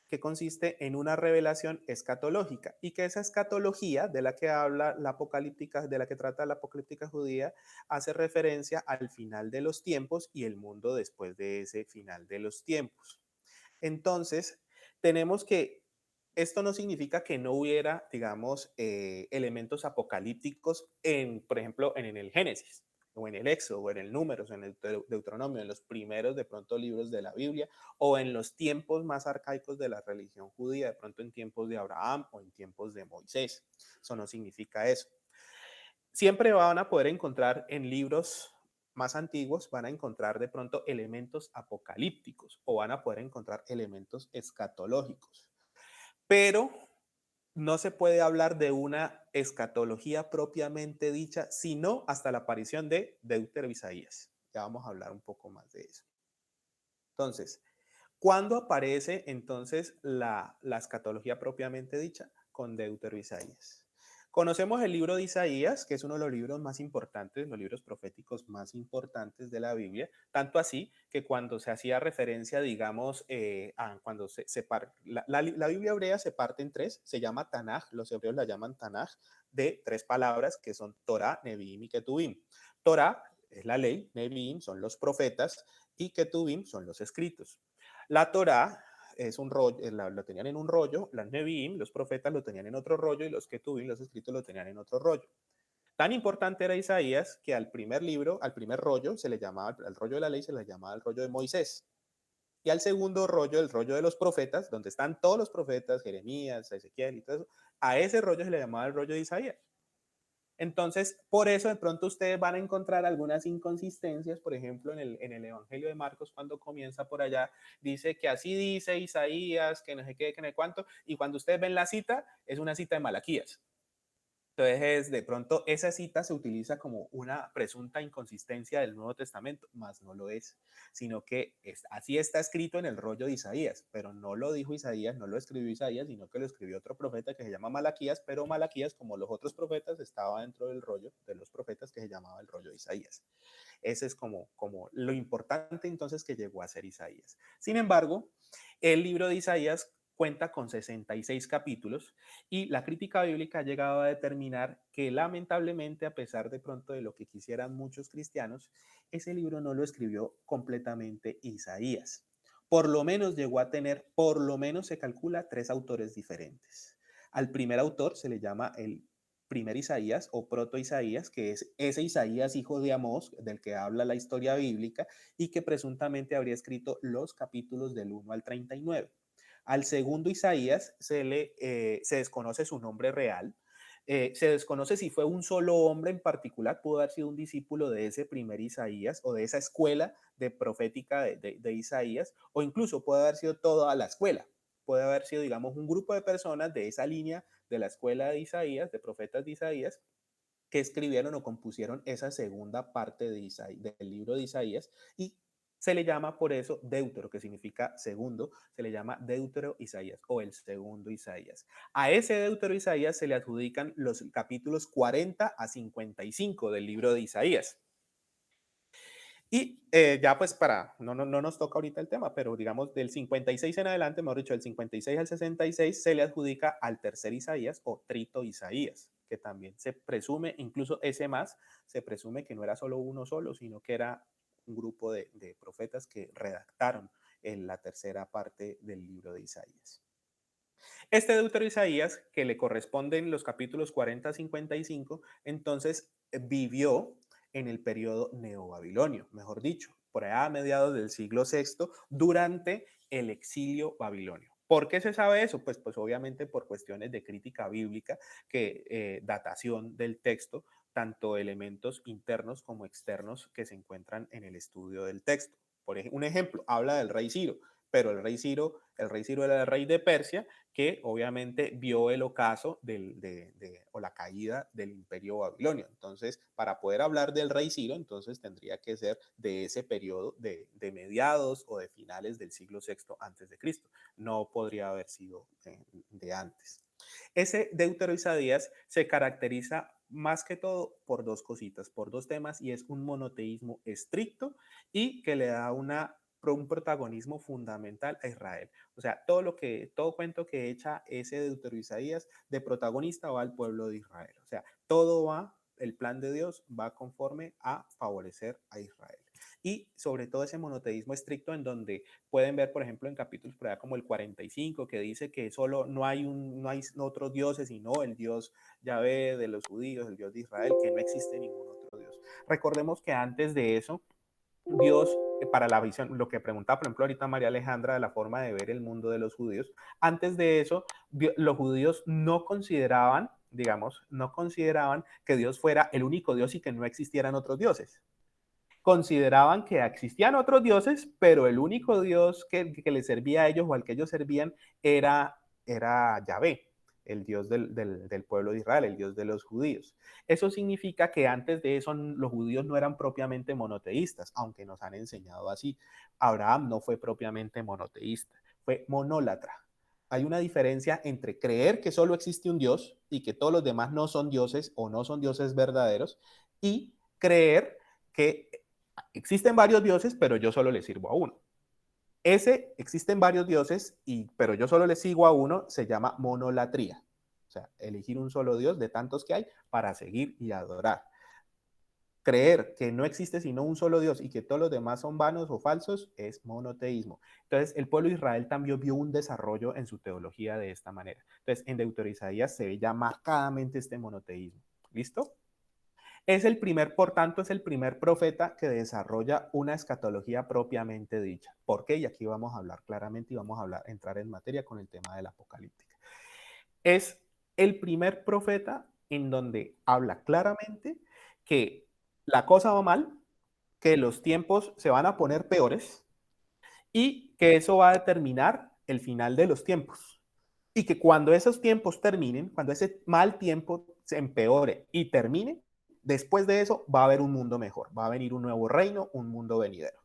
S1: que consiste en una revelación escatológica y que esa escatología de la que habla la apocalíptica, de la que trata la apocalíptica judía, hace referencia al final de los tiempos y el mundo después de ese final de los tiempos. Entonces, tenemos que esto no significa que no hubiera, digamos, elementos apocalípticos por ejemplo, en el Génesis, o en el Éxodo, o en el Números, o en el Deuteronomio, en los primeros, de pronto, libros de la Biblia, o en los tiempos más arcaicos de la religión judía, de pronto en tiempos de Abraham o en tiempos de Moisés. Eso no significa eso. Siempre van a poder encontrar en libros más antiguos, van a encontrar de pronto elementos apocalípticos o van a poder encontrar elementos escatológicos. Pero no se puede hablar de una escatología propiamente dicha, sino hasta la aparición de Deutero Isaías. Ya vamos a hablar un poco más de eso. Entonces, ¿cuándo aparece entonces la escatología propiamente dicha? Con Deutero Isaías. Conocemos el libro de Isaías, que es uno de los libros más importantes, los libros proféticos más importantes de la Biblia, tanto así que cuando se hacía referencia, digamos, cuando la Biblia hebrea se parte en tres, se llama Tanaj, los hebreos la llaman Tanaj, de tres palabras que son Torah, Neviim y Ketuvim. Torah es la ley, Neviim son los profetas y Ketuvim son los escritos. La Torah es un rollo, lo tenían en un rollo, las Neviim, los profetas lo tenían en otro rollo y los Ketuvim, los escritos, lo tenían en otro rollo. Tan importante era Isaías que al primer libro, al primer rollo, se le llamaba, al rollo de la ley se le llamaba el rollo de Moisés. Y al segundo rollo, el rollo de los profetas, donde están todos los profetas, Jeremías, Ezequiel y todo eso, a ese rollo se le llamaba el rollo de Isaías. Entonces, por eso de pronto ustedes van a encontrar algunas inconsistencias, por ejemplo, en el Evangelio de Marcos, cuando comienza por allá, dice que así dice Isaías, que no sé qué, que no sé cuánto, y cuando ustedes ven la cita, es una cita de Malaquías. Entonces, de pronto, esa cita se utiliza como una presunta inconsistencia del Nuevo Testamento, más no lo es, sino que así está escrito en el rollo de Isaías, pero no lo dijo Isaías, no lo escribió Isaías, sino que lo escribió otro profeta que se llama Malaquías, pero Malaquías, como los otros profetas, estaba dentro del rollo de los profetas que se llamaba el rollo de Isaías. Ese es como lo importante entonces que llegó a ser Isaías. Sin embargo, el libro de Isaías cuenta con 66 capítulos y la crítica bíblica ha llegado a determinar que lamentablemente, a pesar de pronto de lo que quisieran muchos cristianos, ese libro no lo escribió completamente Isaías. Por lo menos llegó a tener, por lo menos se calcula, 3 autores diferentes. Al primer autor se le llama el primer Isaías o proto Isaías, que es ese Isaías hijo de Amós, del que habla la historia bíblica y que presuntamente habría escrito los capítulos del 1 al 39. Al segundo Isaías se desconoce su nombre real, se desconoce si fue un solo hombre en particular, pudo haber sido un discípulo de ese primer Isaías o de esa escuela de profética de Isaías, o incluso puede haber sido toda la escuela, puede haber sido, digamos, un grupo de personas de esa línea de la escuela de Isaías, de profetas de Isaías, que escribieron o compusieron esa segunda parte del libro de Isaías y se le llama por eso Deutero, que significa segundo, se le llama Deutero Isaías o el segundo Isaías. A ese Deutero Isaías se le adjudican los capítulos 40 a 55 del libro de Isaías. Y ya pues no nos toca ahorita el tema, pero digamos del 56 en adelante, mejor dicho, del 56 al 66 se le adjudica al tercer Isaías o trito Isaías, que también se presume, incluso ese más, se presume que no era solo uno solo, sino que era un grupo de profetas que redactaron en la tercera parte del libro de Isaías. Este Deutero Isaías, que le corresponden los capítulos 40 a 55, entonces vivió en el periodo neobabilonio, mejor dicho, por allá a mediados del siglo VI, durante el exilio babilonio. ¿Por qué se sabe eso? Pues obviamente por cuestiones de crítica bíblica, datación del texto, tanto elementos internos como externos que se encuentran en el estudio del texto. Por ejemplo, un ejemplo, habla del rey Ciro, pero el rey Ciro era el rey de Persia, que obviamente vio el ocaso o la caída del imperio babilonio. Entonces, para poder hablar del rey Ciro, entonces tendría que ser de ese periodo de mediados o de finales del siglo VI antes de Cristo. No podría haber sido de antes. Ese Deutero Isaías se caracteriza más que todo por dos cositas, por dos temas, y es un monoteísmo estricto y que le da una un protagonismo fundamental a Israel. O sea, todo cuento que echa ese Deutero Isaías de protagonista va al pueblo de Israel. O sea, todo va, el plan de Dios va conforme a favorecer a Israel. Y sobre todo ese monoteísmo estricto en donde pueden ver, por ejemplo, en capítulos por allá como el 45, que dice que solo no hay otros dioses, sino el Dios Yahvé de los judíos, el Dios de Israel, que no existe ningún otro Dios. Recordemos que antes de eso, Dios, para la visión, lo que preguntaba, por ejemplo, ahorita María Alejandra, de la forma de ver el mundo de los judíos, antes de eso, los judíos no consideraban, digamos, no consideraban que Dios fuera el único Dios y que no existieran otros dioses. Consideraban que existían otros dioses, pero el único Dios que les servía a ellos o al que ellos servían era Yahvé, el Dios del pueblo de Israel, el Dios de los judíos. Eso significa que antes de eso los judíos no eran propiamente monoteístas, aunque nos han enseñado así. Abraham no fue propiamente monoteísta, fue monólatra. Hay una diferencia entre creer que solo existe un Dios y que todos los demás no son dioses o no son dioses verdaderos, y creer que existen varios dioses, pero yo solo le sirvo a uno. Existen varios dioses, pero yo solo le sigo a uno, se llama monolatría. O sea, elegir un solo Dios de tantos que hay para seguir y adorar. Creer que no existe sino un solo Dios y que todos los demás son vanos o falsos es monoteísmo. Entonces, el pueblo de Israel también vio un desarrollo en su teología de esta manera. Entonces, en Deutero Isaías se ve ya marcadamente este monoteísmo. ¿Listo? Por tanto, es el primer profeta que desarrolla una escatología propiamente dicha. ¿Por qué? Y aquí vamos a hablar claramente y vamos a entrar en materia con el tema de la apocalíptica. Es el primer profeta en donde habla claramente que la cosa va mal, que los tiempos se van a poner peores y que eso va a determinar el final de los tiempos. Y que cuando esos tiempos terminen, cuando ese mal tiempo se empeore y termine, después de eso va a haber un mundo mejor, va a venir un nuevo reino, un mundo venidero.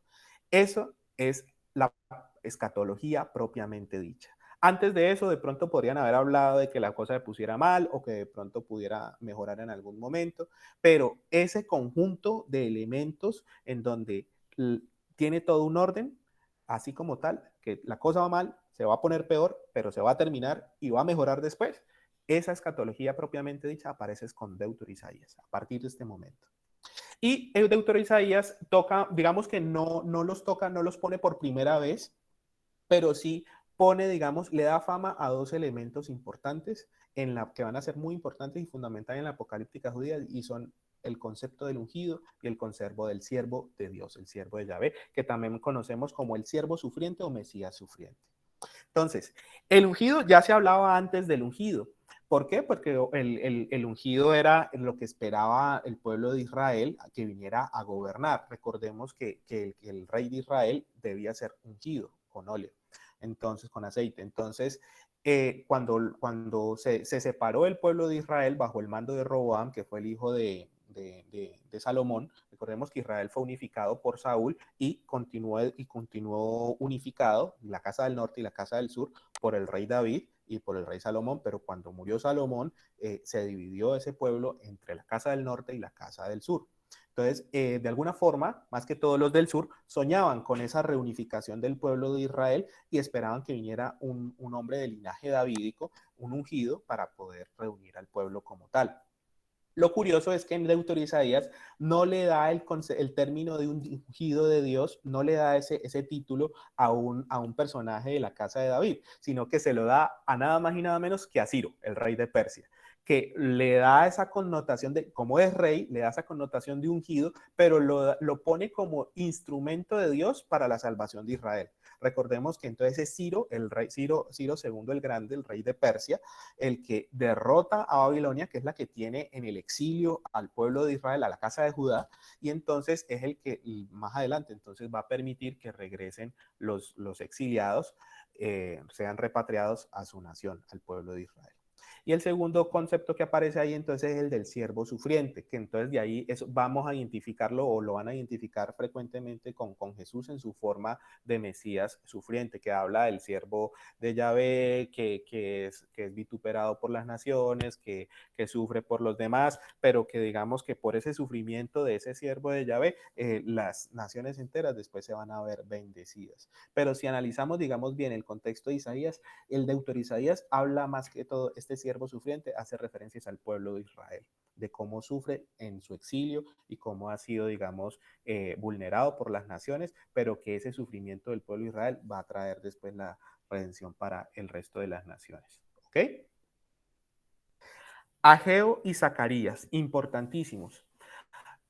S1: Eso es la escatología propiamente dicha. Antes de eso, de pronto podrían haber hablado de que la cosa se pusiera mal o que de pronto pudiera mejorar en algún momento, pero ese conjunto de elementos en donde tiene todo un orden, así como tal, que la cosa va mal, se va a poner peor, pero se va a terminar y va a mejorar después. Esa escatología propiamente dicha aparece con Deutero Isaías a partir de este momento. Y el Deutero Isaías toca, digamos que no los pone por primera vez, pero sí pone, digamos, le da fama a dos elementos importantes que van a ser muy importantes y fundamentales en la apocalíptica judía, y son el concepto del ungido y el concepto del siervo de Dios, el siervo de Yahvé, que también conocemos como el siervo sufriente o Mesías sufriente. Entonces, el ungido, ya se hablaba antes del ungido. ¿Por qué? Porque el ungido era lo que esperaba el pueblo de Israel que viniera a gobernar. Recordemos que el rey de Israel debía ser ungido con óleo, entonces con aceite. Entonces, cuando se separó el pueblo de Israel bajo el mando de Roboam, que fue el hijo de Salomón, recordemos que Israel fue unificado por Saúl y continuó unificado, la casa del norte y la casa del sur, por el rey David y por el rey Salomón, pero cuando murió Salomón, se dividió ese pueblo entre la casa del norte y la casa del sur. Entonces, de alguna forma, más que todos los del sur, soñaban con esa reunificación del pueblo de Israel y esperaban que viniera un hombre de linaje davídico, un ungido, para poder reunir al pueblo como tal. Lo curioso es que en Deutero Isaías no le da el término de un ungido de Dios, no le da ese título a un personaje de la casa de David, sino que se lo da a nada más y nada menos que a Ciro, el rey de Persia, que le da esa connotación de, como es rey, le da esa connotación de ungido, pero lo pone como instrumento de Dios para la salvación de Israel. Recordemos que entonces es Ciro, el rey Ciro II el Grande, el rey de Persia, el que derrota a Babilonia, que es la que tiene en el exilio al pueblo de Israel, a la casa de Judá, y entonces es el que más adelante entonces va a permitir que regresen los exiliados, sean repatriados a su nación, al pueblo de Israel. Y el segundo concepto que aparece ahí entonces es el del siervo sufriente, que entonces de ahí vamos a identificarlo o lo van a identificar frecuentemente con Jesús en su forma de Mesías sufriente, que habla del siervo de Yahvé, que es vituperado por las naciones, que sufre por los demás, pero que digamos que por ese sufrimiento de ese siervo de Yahvé, las naciones enteras después se van a ver bendecidas. Pero si analizamos, digamos bien, el contexto de Isaías, el deutero Isaías habla más que todo, este siervo sufriente hace referencias al pueblo de Israel, de cómo sufre en su exilio y cómo ha sido, digamos, vulnerado por las naciones, pero que ese sufrimiento del pueblo de Israel va a traer después la redención para el resto de las naciones. ¿Ok? Ageo y Zacarías, importantísimos.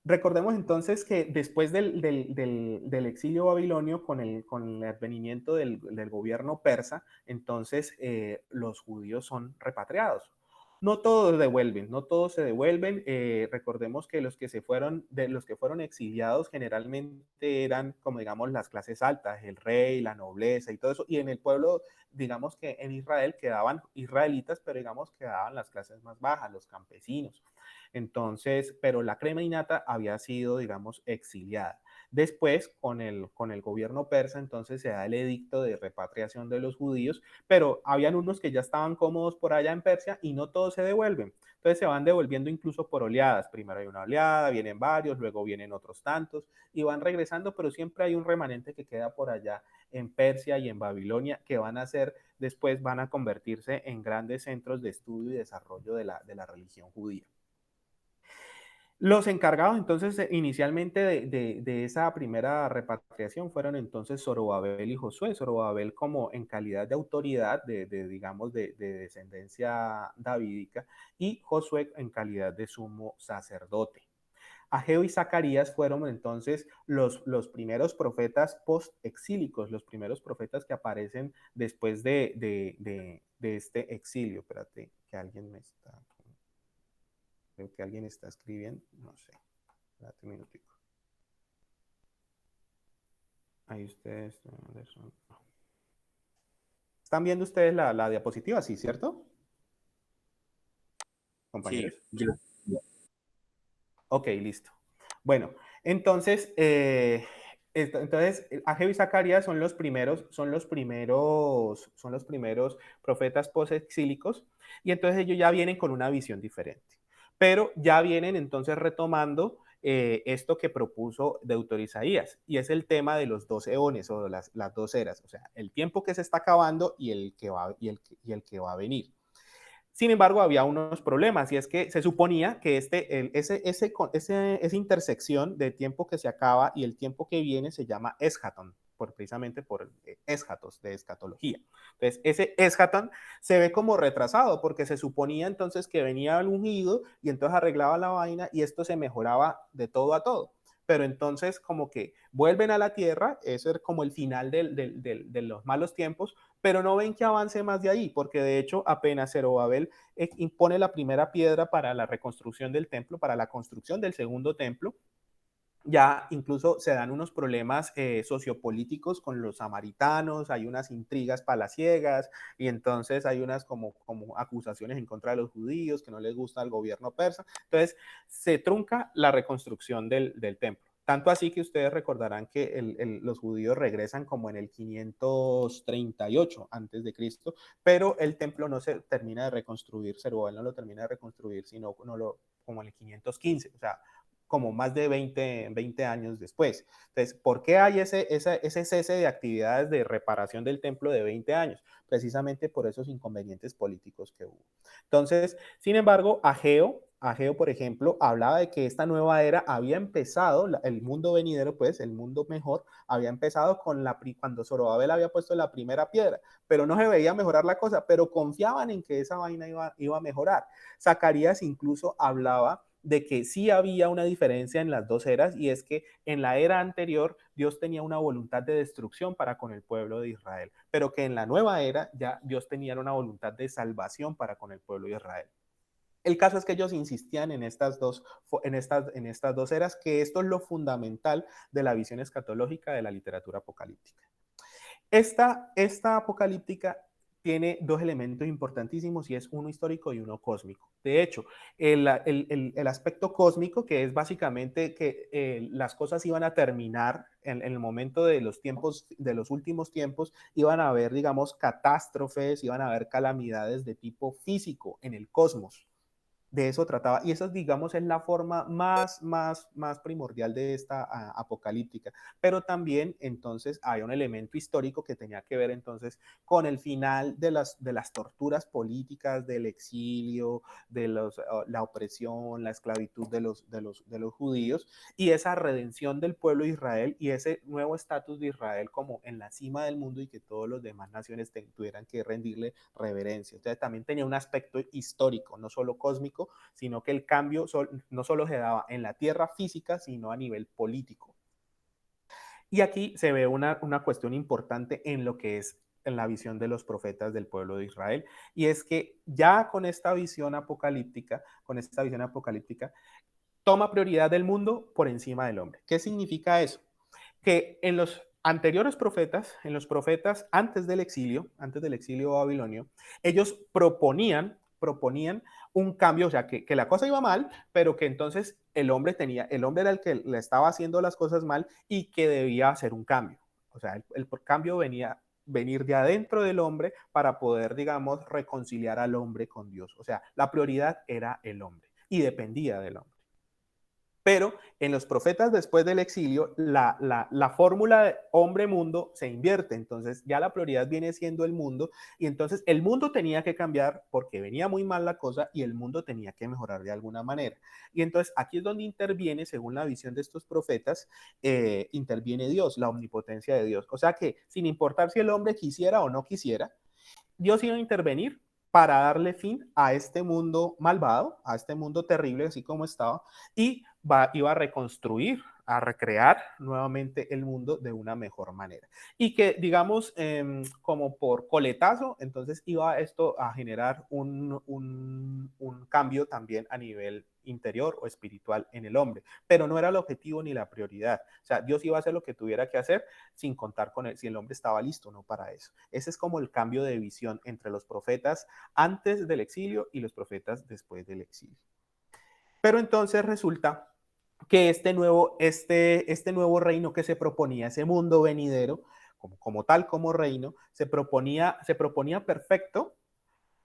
S1: Recordemos entonces que después del exilio babilonio, con el advenimiento del gobierno persa, entonces los judíos son repatriados. No todos devuelven, no todos se devuelven. Recordemos que los que fueron exiliados generalmente eran, como digamos, las clases altas, el rey, la nobleza y todo eso. Y en el pueblo, digamos que en Israel quedaban israelitas, pero digamos quedaban las clases más bajas, los campesinos. Entonces, pero la crema innata había sido, digamos, exiliada. Después, con el gobierno persa, entonces se da el edicto de repatriación de los judíos, pero habían unos que ya estaban cómodos por allá en Persia y no todos se devuelven. Entonces se van devolviendo incluso por oleadas. Primero hay una oleada, vienen varios, luego vienen otros tantos y van regresando, pero siempre hay un remanente que queda por allá en Persia y en Babilonia, que van a ser, después van a convertirse en grandes centros de estudio y desarrollo de la religión judía. Los encargados entonces inicialmente de esa primera repatriación fueron entonces Zorobabel y Josué. Zorobabel como en calidad de autoridad digamos, de descendencia davídica y Josué en calidad de sumo sacerdote. Ageo y Zacarías fueron entonces los primeros profetas post-exílicos, los primeros profetas que aparecen después de este exilio. Espérate, que alguien me está... Creo que alguien está escribiendo, no sé. Espérate un minutico. Ahí ustedes. ¿Están viendo ustedes la diapositiva? Sí, ¿cierto? Compañeros.
S3: Sí,
S1: Ok, listo. Bueno, entonces, Ageo y Zacarías son los primeros profetas post-exílicos, y entonces ellos ya vienen con una visión diferente. Pero ya vienen entonces retomando esto que propuso deutero Isaías, y es el tema de los 2 eones o las 2 eras, o sea, el tiempo que se está acabando y el que va a venir. Sin embargo, había unos problemas, y es que se suponía que esa intersección de tiempo que se acaba y el tiempo que viene se llama eschaton, precisamente por eschatos, de escatología. Entonces, ese eschaton se ve como retrasado, porque se suponía entonces que venía el ungido y entonces arreglaba la vaina y esto se mejoraba de todo a todo. Pero entonces como que vuelven a la tierra, eso es como el final de los malos tiempos, pero no ven que avance más de ahí, porque de hecho apenas Zorobabel impone la primera piedra para la reconstrucción del templo, para la construcción del segundo templo, ya incluso se dan unos problemas sociopolíticos con los samaritanos, hay unas intrigas palaciegas y entonces hay unas como acusaciones en contra de los judíos que no les gusta al gobierno persa. Entonces se trunca la reconstrucción del templo. Tanto así que ustedes recordarán que los judíos regresan como en el 538 antes de Cristo, pero el templo no se termina de reconstruir, Zorobabel no lo termina de reconstruir, sino como en el 515, o sea, como más de 20 años después. Entonces, ¿por qué hay ese cese de actividades de reparación del templo de 20 años? Precisamente por esos inconvenientes políticos que hubo. Entonces, sin embargo, Ageo, por ejemplo, hablaba de que esta nueva era había empezado, el mundo venidero, pues, el mundo mejor, había empezado cuando Zorobabel había puesto la primera piedra, pero no se veía mejorar la cosa, pero confiaban en que esa vaina iba a mejorar. Zacarías incluso hablaba de que sí había una diferencia en las 2 eras, y es que en la era anterior Dios tenía una voluntad de destrucción para con el pueblo de Israel, pero que en la nueva era ya Dios tenía una voluntad de salvación para con el pueblo de Israel. El caso es que ellos insistían en estas dos eras, que esto es lo fundamental de la visión escatológica de la literatura apocalíptica. Esta apocalíptica tiene dos elementos importantísimos y es uno histórico y uno cósmico. De hecho, el aspecto cósmico, que es básicamente que las cosas iban a terminar en el momento de los tiempos, de los últimos tiempos, iban a haber, digamos, catástrofes, iban a haber calamidades de tipo físico en el cosmos. De eso trataba, y esa, digamos, es la forma más primordial de esta apocalíptica. Pero también, entonces, hay un elemento histórico que tenía que ver, entonces, con el final de las torturas políticas, del exilio, la opresión, la esclavitud de los judíos, y esa redención del pueblo de Israel, y ese nuevo estatus de Israel como en la cima del mundo, y que todas las demás naciones tuvieran que rendirle reverencia. Entonces, también tenía un aspecto histórico, no solo cósmico, sino que el cambio no solo se daba en la tierra física, sino a nivel político. Y aquí se ve una cuestión importante en lo que es en la visión de los profetas del pueblo de Israel, y es que ya con esta visión apocalíptica, toma prioridad del mundo por encima del hombre. ¿Qué significa eso? Que en los anteriores profetas, en los profetas antes del exilio babilonio, ellos proponían un cambio, o sea, que la cosa iba mal, pero que entonces el hombre era el que le estaba haciendo las cosas mal y que debía hacer un cambio. O sea, el cambio venir de adentro del hombre para poder, digamos, reconciliar al hombre con Dios. O sea, la prioridad era el hombre y dependía del hombre. Pero en los profetas después del exilio, la fórmula de hombre-mundo se invierte. Entonces ya la prioridad viene siendo el mundo, y entonces el mundo tenía que cambiar porque venía muy mal la cosa y el mundo tenía que mejorar de alguna manera. Y entonces aquí es donde interviene, según la visión de estos profetas, interviene Dios, la omnipotencia de Dios. O sea que sin importar si el hombre quisiera o no quisiera, Dios iba a intervenir para darle fin a este mundo malvado, a este mundo terrible, así como estaba, y iba a reconstruir, a recrear nuevamente el mundo de una mejor manera. Y que, digamos, como por coletazo, entonces iba esto a generar un cambio también a nivel interior o espiritual en el hombre, pero no era el objetivo ni la prioridad. O sea, Dios iba a hacer lo que tuviera que hacer sin contar con él, si el hombre estaba listo o no para eso. Ese es como el cambio de visión entre los profetas antes del exilio y los profetas después del exilio. Pero entonces resulta que este nuevo reino que se proponía, ese mundo venidero, como tal, como reino, se proponía perfecto,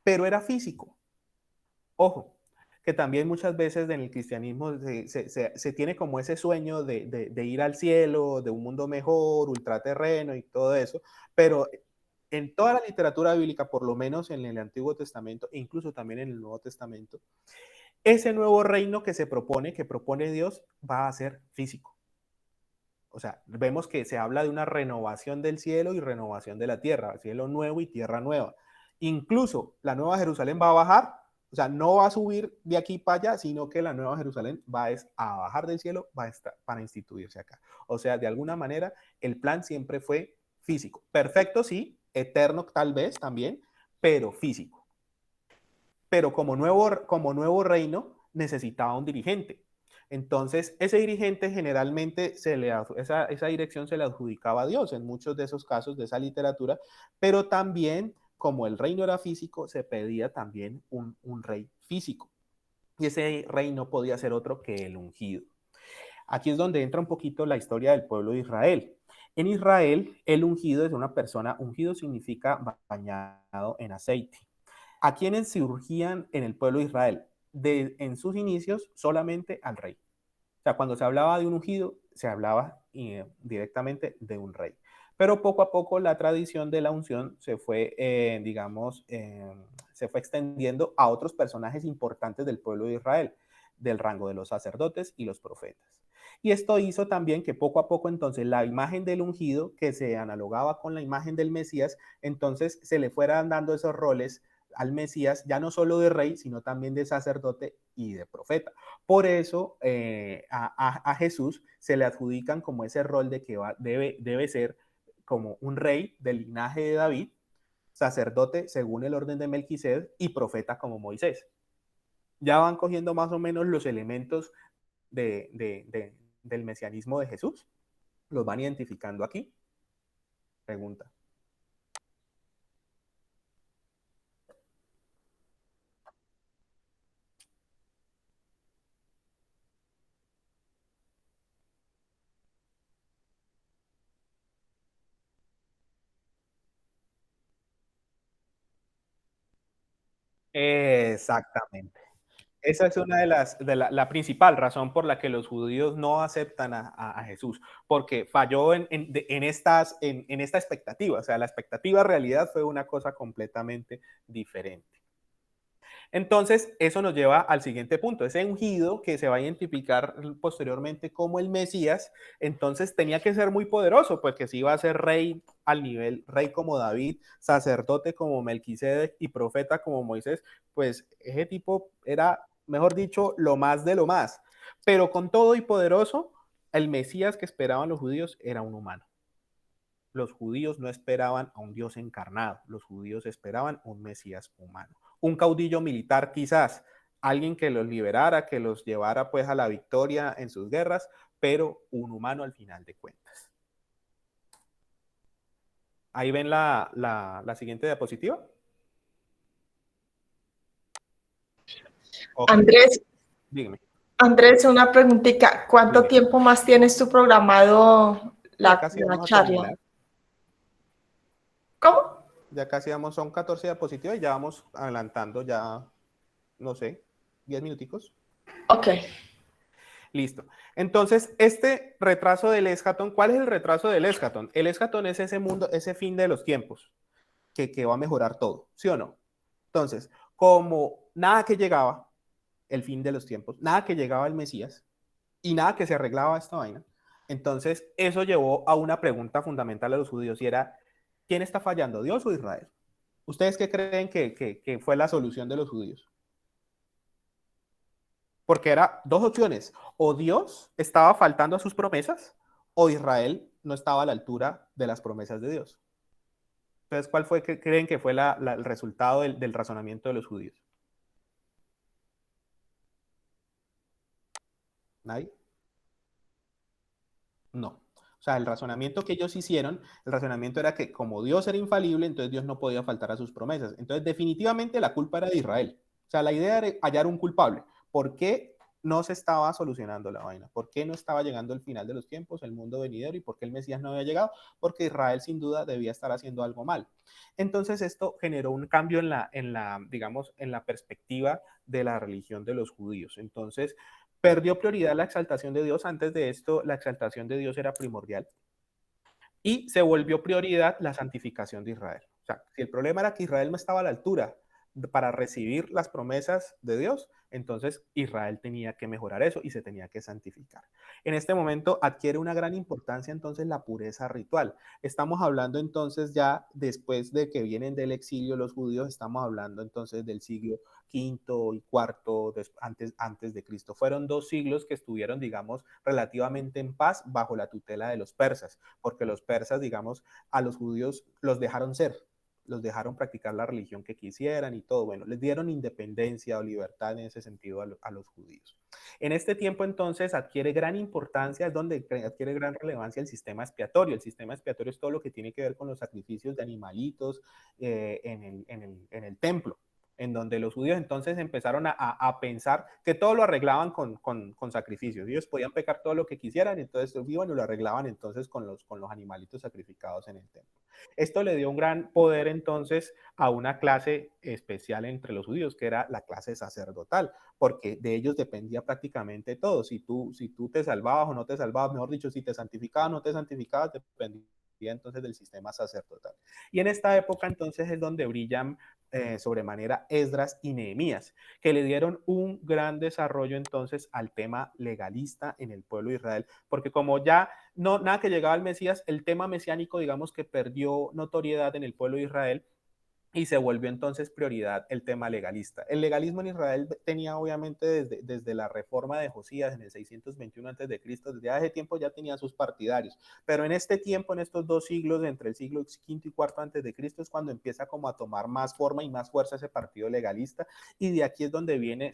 S1: pero era físico. Ojo, que también muchas veces en el cristianismo se tiene como ese sueño de ir al cielo, de un mundo mejor, ultraterreno y todo eso, pero en toda la literatura bíblica, por lo menos en el Antiguo Testamento e incluso también en el Nuevo Testamento, ese nuevo reino que propone Dios, va a ser físico. O sea, vemos que se habla de una renovación del cielo y renovación de la tierra, cielo nuevo y tierra nueva. Incluso la Nueva Jerusalén va a bajar, o sea, no va a subir de aquí para allá, sino que la Nueva Jerusalén va a bajar del cielo para instituirse acá. O sea, de alguna manera, el plan siempre fue físico. Perfecto, sí, eterno tal vez también, pero físico. Pero como nuevo reino necesitaba un dirigente. Entonces, ese dirigente generalmente esa dirección se le adjudicaba a Dios en muchos de esos casos de esa literatura, pero también, como el reino era físico, se pedía también un rey físico. Y ese rey no podía ser otro que el ungido. Aquí es donde entra un poquito la historia del pueblo de Israel. En Israel, el ungido es una persona, ungido significa bañado en aceite. ¿A quiénes se urgían en el pueblo de Israel? En sus inicios, solamente al rey. O sea, cuando se hablaba de un ungido, se hablaba directamente de un rey. Pero poco a poco la tradición de la unción se fue, se fue extendiendo a otros personajes importantes del pueblo de Israel, del rango de los sacerdotes y los profetas. Y esto hizo también que poco a poco entonces la imagen del ungido, que se analogaba con la imagen del Mesías, entonces se le fueran dando esos roles al Mesías, ya no solo de rey, sino también de sacerdote y de profeta. Por eso a Jesús se le adjudican como ese rol de que debe ser como un rey del linaje de David, sacerdote según el orden de Melquisedec y profeta como Moisés. Ya van cogiendo más o menos los elementos del mesianismo de Jesús, los van identificando aquí. Pregunta. Exactamente. Esa es una de la principal razón por la que los judíos no aceptan a Jesús, porque falló en esta expectativa. O sea, la expectativa realidad fue una cosa completamente diferente. Entonces, eso nos lleva al siguiente punto. Ese ungido que se va a identificar posteriormente como el Mesías, entonces tenía que ser muy poderoso, porque si iba a ser rey al nivel, rey como David, sacerdote como Melquisedec y profeta como Moisés, pues ese tipo era, mejor dicho, lo más de lo más. Pero con todo y poderoso, el Mesías que esperaban los judíos era un humano. Los judíos no esperaban a un Dios encarnado, los judíos esperaban un Mesías humano. Un caudillo militar quizás, alguien que los liberara, que los llevara pues a la victoria en sus guerras, pero un humano al final de cuentas. Ahí ven la siguiente diapositiva. Okay.
S2: Andrés,
S1: dígame.
S2: Andrés, una preguntita. ¿Cuánto
S1: Dime.
S2: tiempo más tienes tú programado
S1: Ya casi
S2: la
S1: vamos a
S2: charla?
S1: terminar.
S2: ¿Cómo?
S1: Ya casi vamos, son 14 diapositivas y ya vamos adelantando ya, no sé, 10 minuticos.
S2: Ok.
S1: Listo. Entonces, este retraso del escatón, ¿cuál es el retraso del escatón? El escatón es ese mundo, ese fin de los tiempos, que va a mejorar todo, ¿sí o no? Entonces, como nada que llegaba, el fin de los tiempos, nada que llegaba el Mesías y nada que se arreglaba esta vaina, entonces eso llevó a una pregunta fundamental a los judíos y era, ¿quién está fallando, Dios o Israel? ¿Ustedes qué creen que fue la solución de los judíos? Porque era dos opciones, o Dios estaba faltando a sus promesas, o Israel no estaba a la altura de las promesas de Dios. Entonces, ¿cuál fue que creen que fue el resultado del razonamiento de los judíos? ¿Nadie? No. O sea, el razonamiento que ellos hicieron, el razonamiento era que como Dios era infalible, entonces Dios no podía faltar a sus promesas. Entonces, definitivamente la culpa era de Israel. O sea, la idea era hallar un culpable. ¿Por qué no se estaba solucionando la vaina? ¿Por qué no estaba llegando el final de los tiempos, el mundo venidero? ¿Y por qué el Mesías no había llegado? Porque Israel sin duda debía estar haciendo algo mal. Entonces, esto generó un cambio digamos, en la perspectiva de la religión de los judíos. Entonces, perdió prioridad la exaltación de Dios. Antes de esto, la exaltación de Dios era primordial. Y se volvió prioridad la santificación de Israel. O sea, si el problema era que Israel no estaba a la altura para recibir las promesas de Dios, entonces Israel tenía que mejorar eso y se tenía que santificar. En este momento adquiere una gran importancia entonces la pureza ritual. Estamos hablando entonces ya después de que vienen del exilio los judíos, estamos hablando entonces del siglo quinto y cuarto antes de Cristo. Fueron 2 siglos que estuvieron, digamos, relativamente en paz bajo la tutela de los persas, porque los persas, digamos, a los judíos los dejaron ser, los dejaron practicar la religión que quisieran y todo. Bueno, les dieron independencia o libertad en ese sentido a los judíos. En este tiempo entonces adquiere gran importancia, es donde adquiere gran relevancia el sistema expiatorio. El sistema expiatorio es todo lo que tiene que ver con los sacrificios de animalitos en el templo, en donde los judíos entonces empezaron a pensar que todo lo arreglaban con sacrificios. Ellos podían pecar todo lo que quisieran, entonces iban y lo arreglaban entonces con los animalitos sacrificados en el templo. Esto le dio un gran poder entonces a una clase especial entre los judíos, que era la clase sacerdotal, porque de ellos dependía prácticamente todo. Si tú te salvabas o no te salvabas, mejor dicho, si te santificabas o no te santificabas, dependía entonces del sistema sacerdotal. Y en esta época entonces es donde brillan sobremanera Esdras y Nehemías, que le dieron un gran desarrollo entonces al tema legalista en el pueblo de Israel, porque como ya nada que llegaba al Mesías, el tema mesiánico digamos que perdió notoriedad en el pueblo de Israel y se volvió entonces prioridad el tema legalista. El legalismo en Israel tenía obviamente desde la reforma de Josías en el 621 a.C., desde hace tiempo ya tenía sus partidarios, pero en este tiempo, en estos 2 siglos, entre el siglo V y IV antes de Cristo, es cuando empieza como a tomar más forma y más fuerza ese partido legalista, y de aquí es donde viene,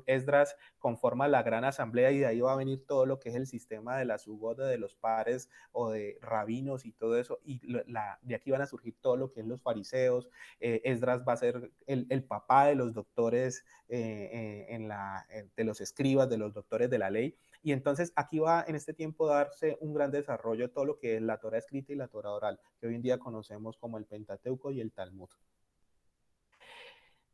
S1: Esdras conforma la gran asamblea, y de ahí va a venir todo lo que es el sistema de la sugoda, de los pares o de rabinos y todo eso, y de aquí van a surgir todo lo que es los fariseos. Esdras va a ser el papá de los doctores, de los escribas, de los doctores de la ley. Y entonces aquí va en este tiempo darse un gran desarrollo de todo lo que es la Torá escrita y la Torá oral, que hoy en día conocemos como el Pentateuco y el Talmud.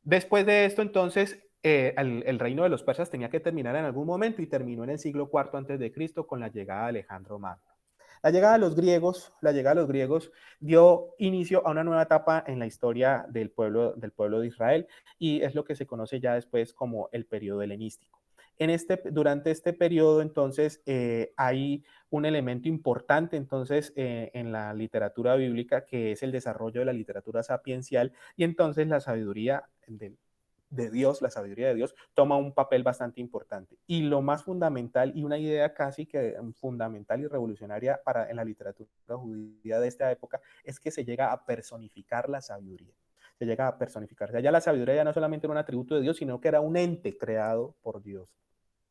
S1: Después de esto, entonces, el reino de los persas tenía que terminar en algún momento y terminó en el siglo IV antes de Cristo con la llegada de Alejandro Magno. La llegada de los griegos dio inicio a una nueva etapa en la historia del pueblo de Israel y es lo que se conoce ya después como el periodo helenístico. Durante este periodo, entonces, hay un elemento importante, entonces, en la literatura bíblica, que es el desarrollo de la literatura sapiencial, y entonces la sabiduría de Dios, la sabiduría de Dios, toma un papel bastante importante. Y lo más fundamental, y una idea casi que fundamental y revolucionaria en la literatura judía de esta época, es que se llega a personificar la sabiduría. Se llega a personificar. O sea, ya la sabiduría ya no solamente era un atributo de Dios, sino que era un ente creado por Dios.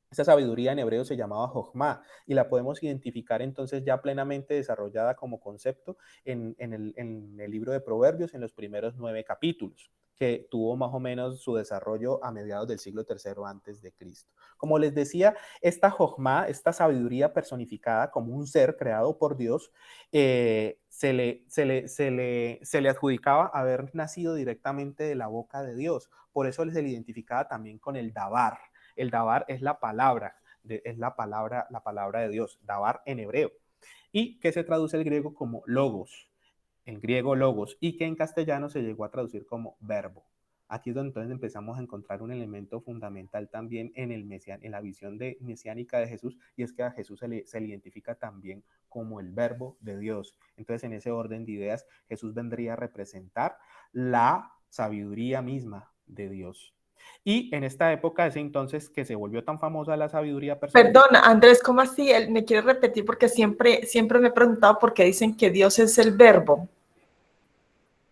S1: Esa sabiduría en hebreo se llamaba Jochma y la podemos identificar entonces ya plenamente desarrollada como concepto en el libro de Proverbios en los primeros 9 capítulos, que tuvo más o menos su desarrollo a mediados del siglo III antes de Cristo. Como les decía, esta Jochma, esta sabiduría personificada como un ser creado por Dios, se le adjudicaba haber nacido directamente de la boca de Dios. Por eso se le identificaba también con el Dabar. El Dabar es la palabra de Dios, Dabar en hebreo, y que se traduce el griego como logos, en griego logos, y que en castellano se llegó a traducir como verbo. Aquí es donde entonces empezamos a encontrar un elemento fundamental también en la visión mesiánica de Jesús, y es que a Jesús se le identifica también como el verbo de Dios. Entonces, en ese orden de ideas, Jesús vendría a representar la sabiduría misma de Dios. Y en esta época, ese entonces que se volvió tan famosa la sabiduría personal.
S2: Perdón, Andrés, ¿cómo así? Él me quiere repetir porque siempre me he preguntado por qué dicen que Dios es el verbo.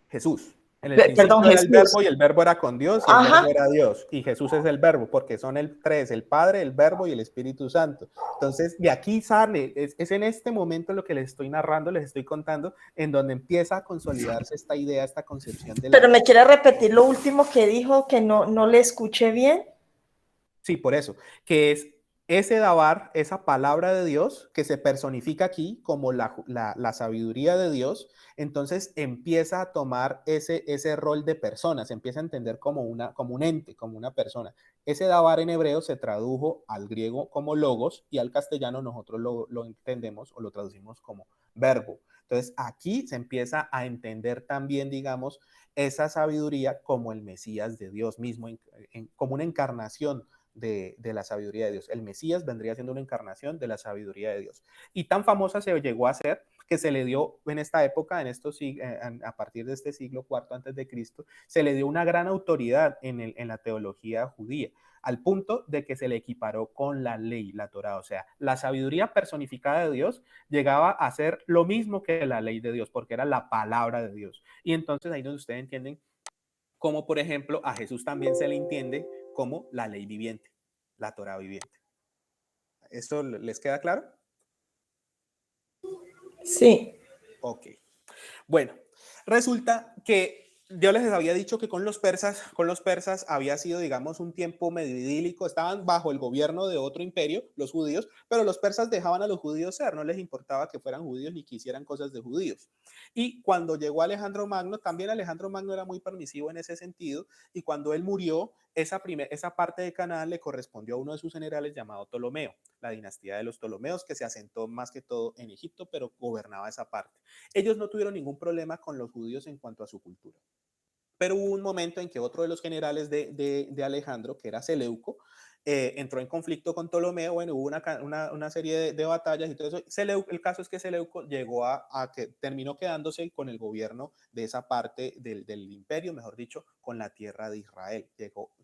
S1: Jesús. En el principio era el verbo y el verbo era con Dios y el verbo era Dios. Y Jesús es el verbo porque son tres, el Padre, el Verbo y el Espíritu Santo. Entonces, de aquí sale, es en este momento lo que les estoy narrando, les estoy contando, en donde empieza a consolidarse esta idea, esta concepción de la...
S2: Pero me quiere repetir lo último que dijo, que no le escuché bien.
S1: Sí, por eso, que es ese Dabar, esa palabra de Dios que se personifica aquí como la sabiduría de Dios, entonces empieza a tomar ese rol de persona, se empieza a entender como un ente, como una persona. Ese Dabar en hebreo se tradujo al griego como logos y al castellano nosotros lo entendemos o lo traducimos como verbo. Entonces aquí se empieza a entender también, digamos, esa sabiduría como el Mesías de Dios mismo, como una encarnación de la sabiduría de Dios. El Mesías vendría siendo una encarnación de la sabiduría de Dios. Y tan famosa se llegó a ser que se le dio en esta época, a partir de este siglo IV antes de Cristo, se le dio una gran autoridad en la teología judía, al punto de que se le equiparó con la ley, la Torá. O sea, la sabiduría personificada de Dios llegaba a ser lo mismo que la ley de Dios, porque era la palabra de Dios. Y entonces ahí donde ustedes entienden cómo, por ejemplo, a Jesús también se le entiende como la ley viviente, la Torá viviente. ¿Esto les queda claro?
S2: Sí.
S1: Ok. Bueno, resulta que yo les había dicho que con los persas había sido, digamos, un tiempo medio idílico. Estaban bajo el gobierno de otro imperio, los judíos, pero los persas dejaban a los judíos ser, no les importaba que fueran judíos ni que hicieran cosas de judíos. Y cuando llegó Alejandro Magno, también Alejandro Magno era muy permisivo en ese sentido, y cuando él murió, esa parte de Canaán le correspondió a uno de sus generales llamado Ptolomeo, la dinastía de los Ptolomeos, que se asentó más que todo en Egipto, pero gobernaba esa parte. Ellos no tuvieron ningún problema con los judíos en cuanto a su cultura. Pero hubo un momento en que otro de los generales de Alejandro, que era Seleuco, entró en conflicto con Ptolomeo. Bueno, hubo una serie de batallas y todo eso. El caso es que Seleuco llegó a que terminó quedándose con el gobierno de esa parte del imperio, mejor dicho, con la tierra de Israel.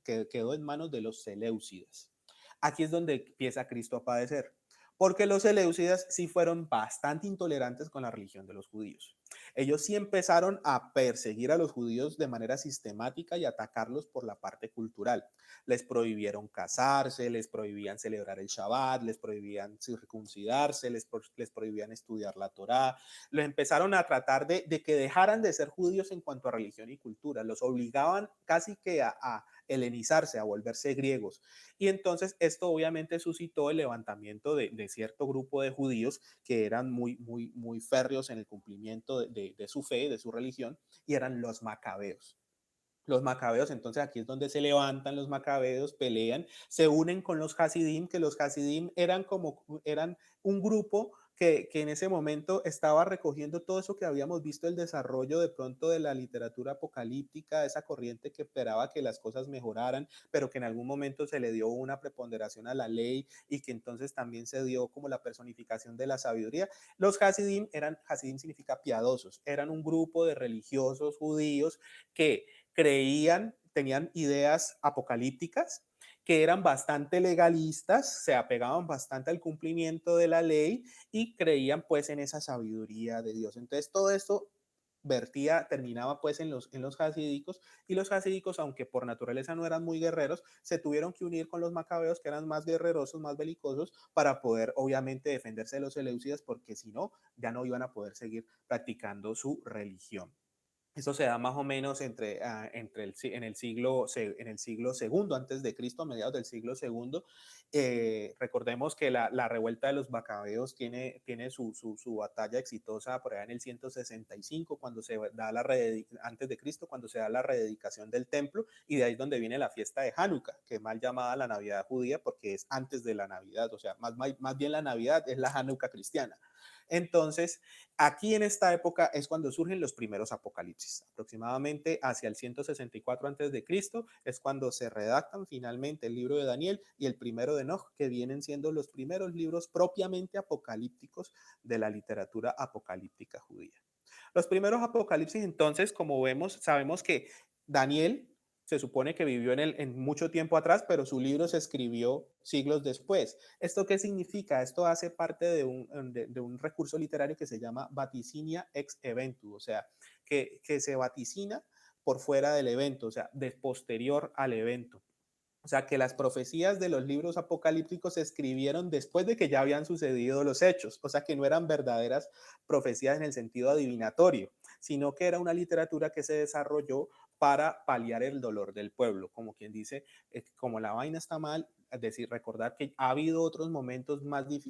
S1: Quedó en manos de los seleucidas. Aquí es donde empieza Cristo a padecer, porque los seleucidas sí fueron bastante intolerantes con la religión de los judíos. Ellos sí empezaron a perseguir a los judíos de manera sistemática y atacarlos por la parte cultural. Les prohibieron casarse, les prohibían celebrar el Shabbat, les prohibían circuncidarse, les prohibían estudiar la Torá. Los empezaron a tratar de que dejaran de ser judíos en cuanto a religión y cultura. Los obligaban casi que a helenizarse, a volverse griegos. Y entonces esto obviamente suscitó el levantamiento de cierto grupo de judíos que eran muy férreos en el cumplimiento de su fe, de su religión, y eran los macabeos. Los macabeos, entonces aquí es donde se levantan los macabeos, pelean, se unen con los hasidim, que los hasidim eran un grupo que en ese momento estaba recogiendo todo eso que habíamos visto, el desarrollo de pronto de la literatura apocalíptica, esa corriente que esperaba que las cosas mejoraran, pero que en algún momento se le dio una preponderación a la ley y que entonces también se dio como la personificación de la sabiduría. Los hasidim significa piadosos, eran un grupo de religiosos judíos que tenían ideas apocalípticas, que eran bastante legalistas, se apegaban bastante al cumplimiento de la ley y creían pues en esa sabiduría de Dios. Entonces todo esto terminaba pues en los hasídicos, y los hasídicos, aunque por naturaleza no eran muy guerreros, se tuvieron que unir con los macabeos, que eran más guerrerosos, más belicosos, para poder obviamente defenderse de los seleucidas, porque si no, ya no iban a poder seguir practicando su religión. Eso se da más o menos en el siglo segundo antes de Cristo, a mediados del siglo segundo. Recordemos que la revuelta de los macabeos tiene su batalla exitosa por allá en el 165, cuando se da antes de Cristo, cuando se da la rededicación del templo, y de ahí es donde viene la fiesta de Hanukkah, que es mal llamada la Navidad judía porque es antes de la Navidad, o sea, más bien la Navidad es la Hanukkah cristiana. Entonces, aquí en esta época es cuando surgen los primeros apocalipsis. Aproximadamente hacia el 164 a.C. es cuando se redactan finalmente el libro de Daniel y el primero de Enoch, que vienen siendo los primeros libros propiamente apocalípticos de la literatura apocalíptica judía. Los primeros apocalipsis, entonces, como vemos, sabemos que Daniel se supone que vivió en mucho tiempo atrás, pero su libro se escribió siglos después. ¿Esto qué significa? Esto hace parte de un recurso literario que se llama vaticinia ex eventu, o sea, que se vaticina por fuera del evento, o sea, de posterior al evento. O sea, que las profecías de los libros apocalípticos se escribieron después de que ya habían sucedido los hechos. O sea, que no eran verdaderas profecías en el sentido adivinatorio, sino que era una literatura que se desarrolló para paliar el dolor del pueblo. Como quien dice, como la vaina está mal, es decir, recordar que ha habido otros momentos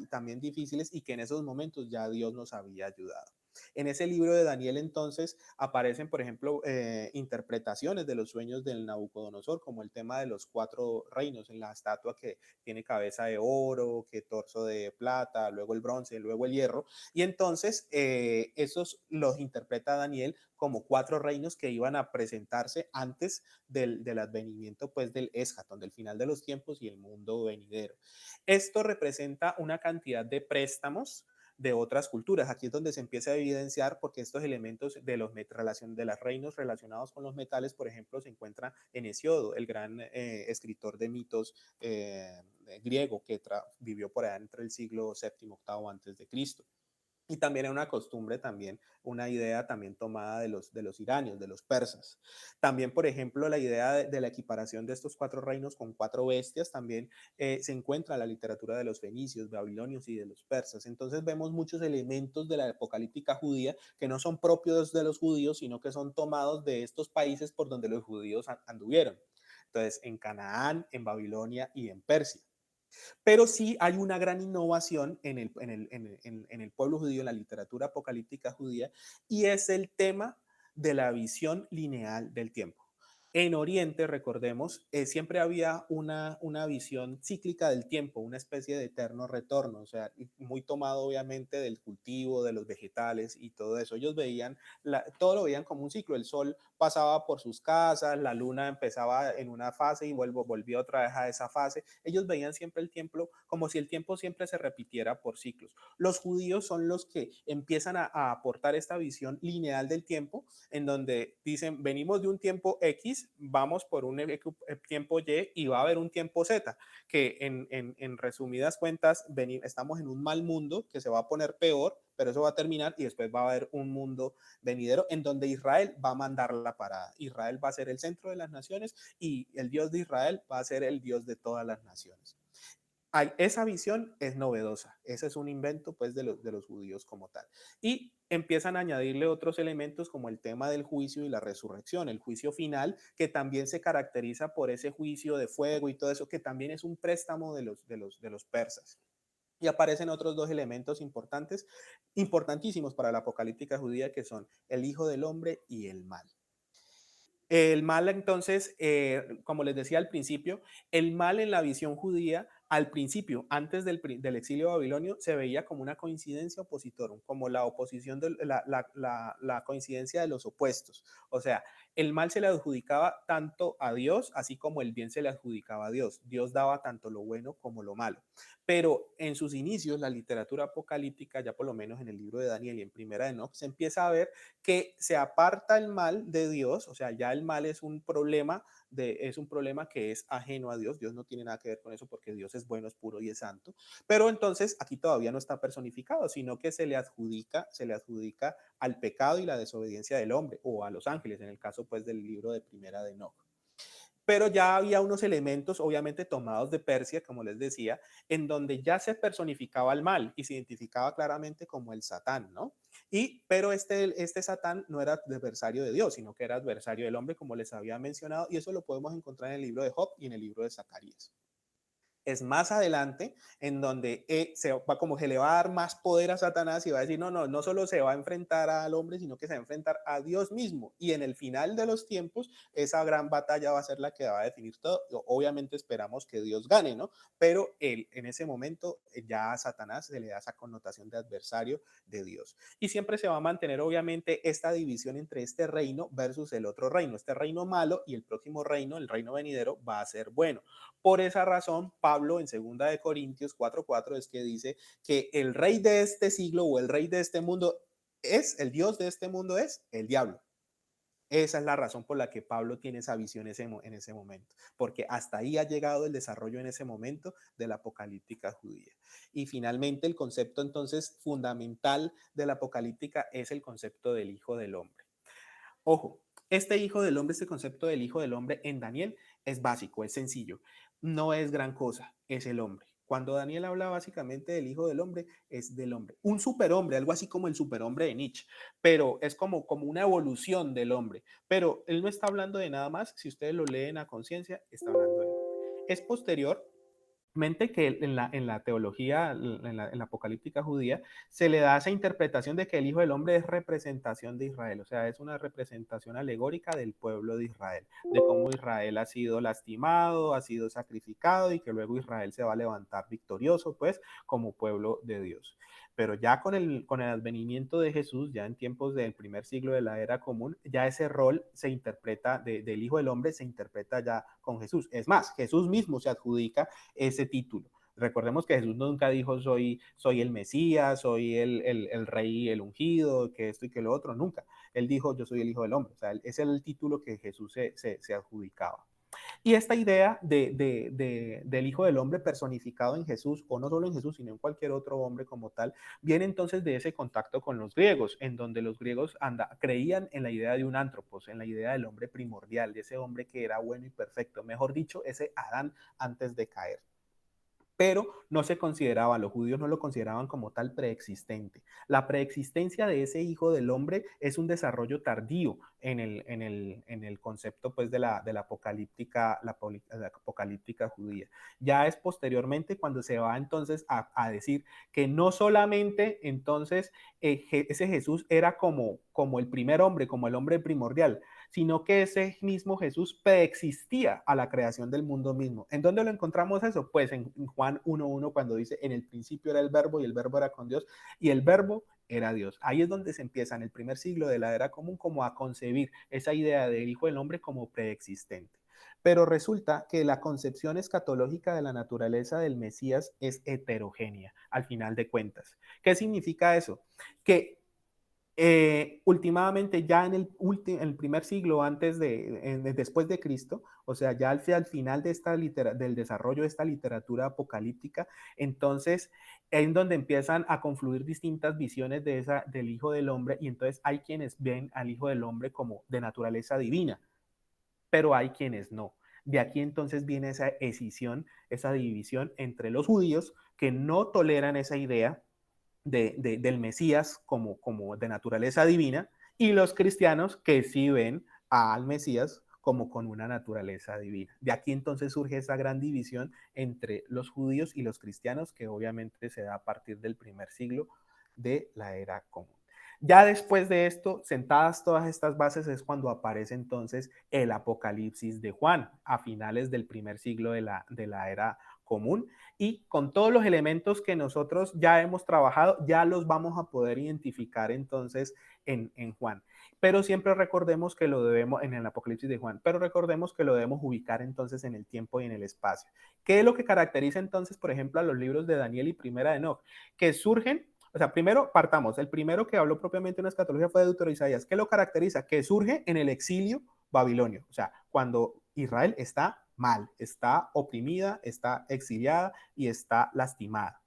S1: también difíciles y que en esos momentos ya Dios nos había ayudado. En ese libro de Daniel entonces aparecen, por ejemplo, interpretaciones de los sueños del Nabucodonosor, como el tema de los 4 reinos, en la estatua que tiene cabeza de oro, que torso de plata, luego el bronce, luego el hierro, y entonces esos los interpreta Daniel como 4 reinos que iban a presentarse antes del advenimiento pues del eschaton, del final de los tiempos y el mundo venidero. Esto representa una cantidad de préstamos de otras culturas. Aquí es donde se empieza a evidenciar porque estos elementos de los reinos relacionados con los metales, por ejemplo, se encuentra en Hesiodo, el gran escritor de mitos griego que vivió por allá entre el siglo VII, VIII antes de Cristo. Y también era una costumbre, también una idea también tomada de los iranios, de los persas. También, por ejemplo, la idea de la equiparación de estos 4 reinos con 4 bestias también se encuentra en la literatura de los fenicios, babilonios y de los persas. Entonces vemos muchos elementos de la apocalíptica judía que no son propios de los judíos, sino que son tomados de estos países por donde los judíos anduvieron. Entonces, en Canaán, en Babilonia y en Persia. Pero sí hay una gran innovación en el pueblo judío, en la literatura apocalíptica judía, y es el tema de la visión lineal del tiempo. En Oriente, recordemos, siempre había una visión cíclica del tiempo, una especie de eterno retorno, o sea, muy tomado obviamente del cultivo, de los vegetales y todo eso. Ellos veían, todo lo veían como un ciclo, el sol pasaba por sus casas, la luna empezaba en una fase y volvió otra vez a esa fase. Ellos veían siempre el tiempo como si el tiempo siempre se repitiera por ciclos. Los judíos son los que empiezan a aportar esta visión lineal del tiempo, en donde dicen, venimos de un tiempo X, vamos por un tiempo Y va a haber un tiempo Z, que en resumidas cuentas estamos en un mal mundo que se va a poner peor, pero eso va a terminar y después va a haber un mundo venidero en donde Israel va a mandar la parada. Israel va a ser el centro de las naciones y el Dios de Israel va a ser el Dios de todas las naciones. Esa visión es novedosa, ese es un invento pues de los judíos como tal. Y empiezan a añadirle otros elementos como el tema del juicio y la resurrección, el juicio final, que también se caracteriza por ese juicio de fuego y todo eso, que también es un préstamo de los persas. Y aparecen otros 2 elementos importantísimos para la apocalíptica judía, que son el Hijo del Hombre y el mal. El mal, entonces, como les decía al principio, el mal en la visión judía, al principio, antes del exilio babilonio, se veía como una coincidencia opositora, como la oposición, la coincidencia de los opuestos. O sea, el mal se le adjudicaba tanto a Dios, así como el bien se le adjudicaba a Dios. Dios daba tanto lo bueno como lo malo. Pero en sus inicios, la literatura apocalíptica, ya por lo menos en el libro de Daniel y en Primera de Enoch, se empieza a ver que se aparta el mal de Dios, o sea, ya el mal es un problema que es ajeno a Dios. Dios no tiene nada que ver con eso porque Dios es bueno, es puro y es santo. Pero entonces aquí todavía no está personificado, sino que se le adjudica al pecado y la desobediencia del hombre o a los ángeles, en el caso pues del libro de Primera de Enoch. Pero ya había unos elementos, obviamente tomados de Persia, como les decía, en donde ya se personificaba el mal y se identificaba claramente como el Satán, ¿no? Pero este Satán no era adversario de Dios, sino que era adversario del hombre, como les había mencionado, y eso lo podemos encontrar en el libro de Job y en el libro de Zacarías. Es más adelante en donde como que le va a dar más poder a Satanás y va a decir, no solo se va a enfrentar al hombre, sino que se va a enfrentar a Dios mismo. Y en el final de los tiempos, esa gran batalla va a ser la que va a definir todo. Obviamente esperamos que Dios gane, ¿no? Pero en ese momento ya a Satanás se le da esa connotación de adversario de Dios. Y siempre se va a mantener, obviamente, esta división entre este reino versus el otro reino. Este reino malo y el próximo reino, el reino venidero, va a ser bueno. Por esa razón, Pablo en 2 de Corintios 4:4 es que dice que el rey de este siglo o el rey de este mundo el Dios de este mundo es el diablo. Esa es la razón por la que Pablo tiene esa visión en ese momento, porque hasta ahí ha llegado el desarrollo en ese momento de la apocalíptica judía. Y finalmente el concepto entonces fundamental de la apocalíptica es el concepto del Hijo del Hombre. Ojo, este concepto del Hijo del Hombre en Daniel es básico, es sencillo, no es gran cosa, es el hombre. Cuando Daniel habla básicamente del Hijo del Hombre, es del hombre. Un superhombre, algo así como el superhombre de Nietzsche, pero es como una evolución del hombre. Pero él no está hablando de nada más, si ustedes lo leen a conciencia, está hablando del hombre. Es posterior que en la teología, en la apocalíptica judía, se le da esa interpretación de que el Hijo del Hombre es representación de Israel, o sea, es una representación alegórica del pueblo de Israel, de cómo Israel ha sido lastimado, ha sido sacrificado y que luego Israel se va a levantar victorioso, pues, como pueblo de Dios. Pero ya con el advenimiento de Jesús, ya en tiempos del primer siglo de la era común, ya ese rol se interpreta, del Hijo del Hombre se interpreta ya con Jesús. Es más, Jesús mismo se adjudica ese título. Recordemos que Jesús nunca dijo soy el Mesías, soy el rey, el ungido, que esto y que lo otro, nunca. Él dijo yo soy el Hijo del Hombre, o sea, ese es el título que Jesús se adjudicaba. Y esta idea del Hijo del Hombre personificado en Jesús, o no solo en Jesús, sino en cualquier otro hombre como tal, viene entonces de ese contacto con los griegos, en donde los griegos creían en la idea de un antropos, en la idea del hombre primordial, de ese hombre que era bueno y perfecto, mejor dicho, ese Adán antes de caer. Pero no se consideraba, los judíos no lo consideraban como tal preexistente. La preexistencia de ese Hijo del Hombre es un desarrollo tardío en el concepto pues, de la apocalíptica judía. Ya es posteriormente cuando se va entonces a decir que no solamente entonces ese Jesús era como el primer hombre, como el hombre primordial, sino que ese mismo Jesús preexistía a la creación del mundo mismo. ¿En dónde lo encontramos eso? Pues en Juan 1:1, cuando dice, en el principio era el verbo y el verbo era con Dios y el verbo era Dios. Ahí es donde se empieza en el primer siglo de la era común como a concebir esa idea del Hijo del Hombre como preexistente. Pero resulta que la concepción escatológica de la naturaleza del Mesías es heterogénea, al final de cuentas. ¿Qué significa eso? Que últimamente ya en el primer siglo después de Cristo, o sea, ya al final del desarrollo de esta literatura apocalíptica, entonces en donde empiezan a confluir distintas visiones del Hijo del Hombre, y entonces hay quienes ven al Hijo del Hombre como de naturaleza divina, pero hay quienes no. De aquí entonces viene esa escisión, esa división entre los judíos que no toleran esa idea del Mesías como de naturaleza divina, y los cristianos que sí ven al Mesías como con una naturaleza divina. De aquí entonces surge esa gran división entre los judíos y los cristianos, que obviamente se da a partir del primer siglo de la era común. Ya después de esto, sentadas todas estas bases, es cuando aparece entonces el Apocalipsis de Juan, a finales del primer siglo de la era común, y con todos los elementos que nosotros ya hemos trabajado, ya los vamos a poder identificar entonces en Juan. Pero siempre recordemos que lo debemos, en el Apocalipsis de Juan, pero recordemos que lo debemos ubicar entonces en el tiempo y en el espacio. ¿Qué es lo que caracteriza entonces, por ejemplo, a los libros de Daniel y Primera de Enoc? Que surgen, o sea, primero partamos, el primero que habló propiamente de una escatología fue Deutero Isaías. ¿Qué lo caracteriza? Que surge en el exilio babilonio, o sea, cuando Israel está mal, está oprimida, está exiliada y está lastimada.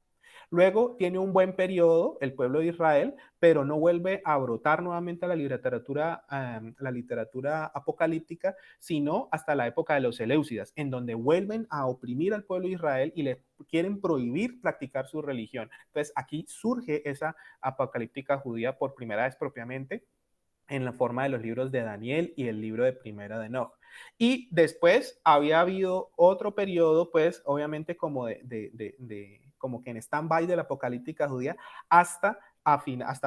S1: Luego tiene un buen periodo el pueblo de Israel, pero no vuelve a brotar nuevamente a la literatura apocalíptica, sino hasta la época de los Seleucidas, en donde vuelven a oprimir al pueblo de Israel y le quieren prohibir practicar su religión. Entonces aquí surge esa apocalíptica judía por primera vez propiamente, en la forma de los libros de Daniel y el libro de Primera de Enoch. Y después había habido otro periodo, pues obviamente como como que en stand-by de la apocalíptica judía hasta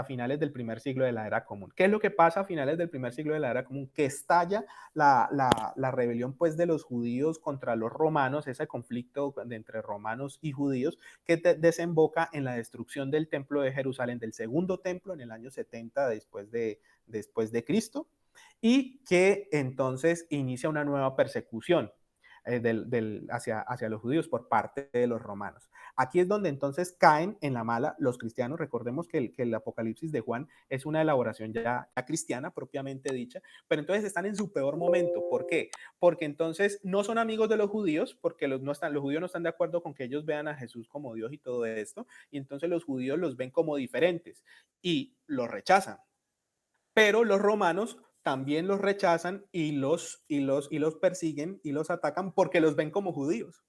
S1: finales del primer siglo de la era común. ¿Qué es lo que pasa a finales del primer siglo de la era común? Que estalla la rebelión pues de los judíos contra los romanos, ese conflicto entre romanos y judíos que desemboca en la destrucción del templo de Jerusalén, del segundo templo en el año 70 después de Cristo, y que entonces inicia una nueva persecución hacia los judíos por parte de los romanos. Aquí es donde entonces caen en la mala los cristianos. Recordemos que el Apocalipsis de Juan es una elaboración ya cristiana propiamente dicha, pero entonces están en su peor momento. ¿Por qué? Porque entonces no son amigos de los judíos, porque los judíos no están de acuerdo con que ellos vean a Jesús como Dios y todo esto, y entonces los judíos los ven como diferentes y los rechazan. Pero los romanos también los rechazan y los persiguen y los atacan porque los ven como judíos.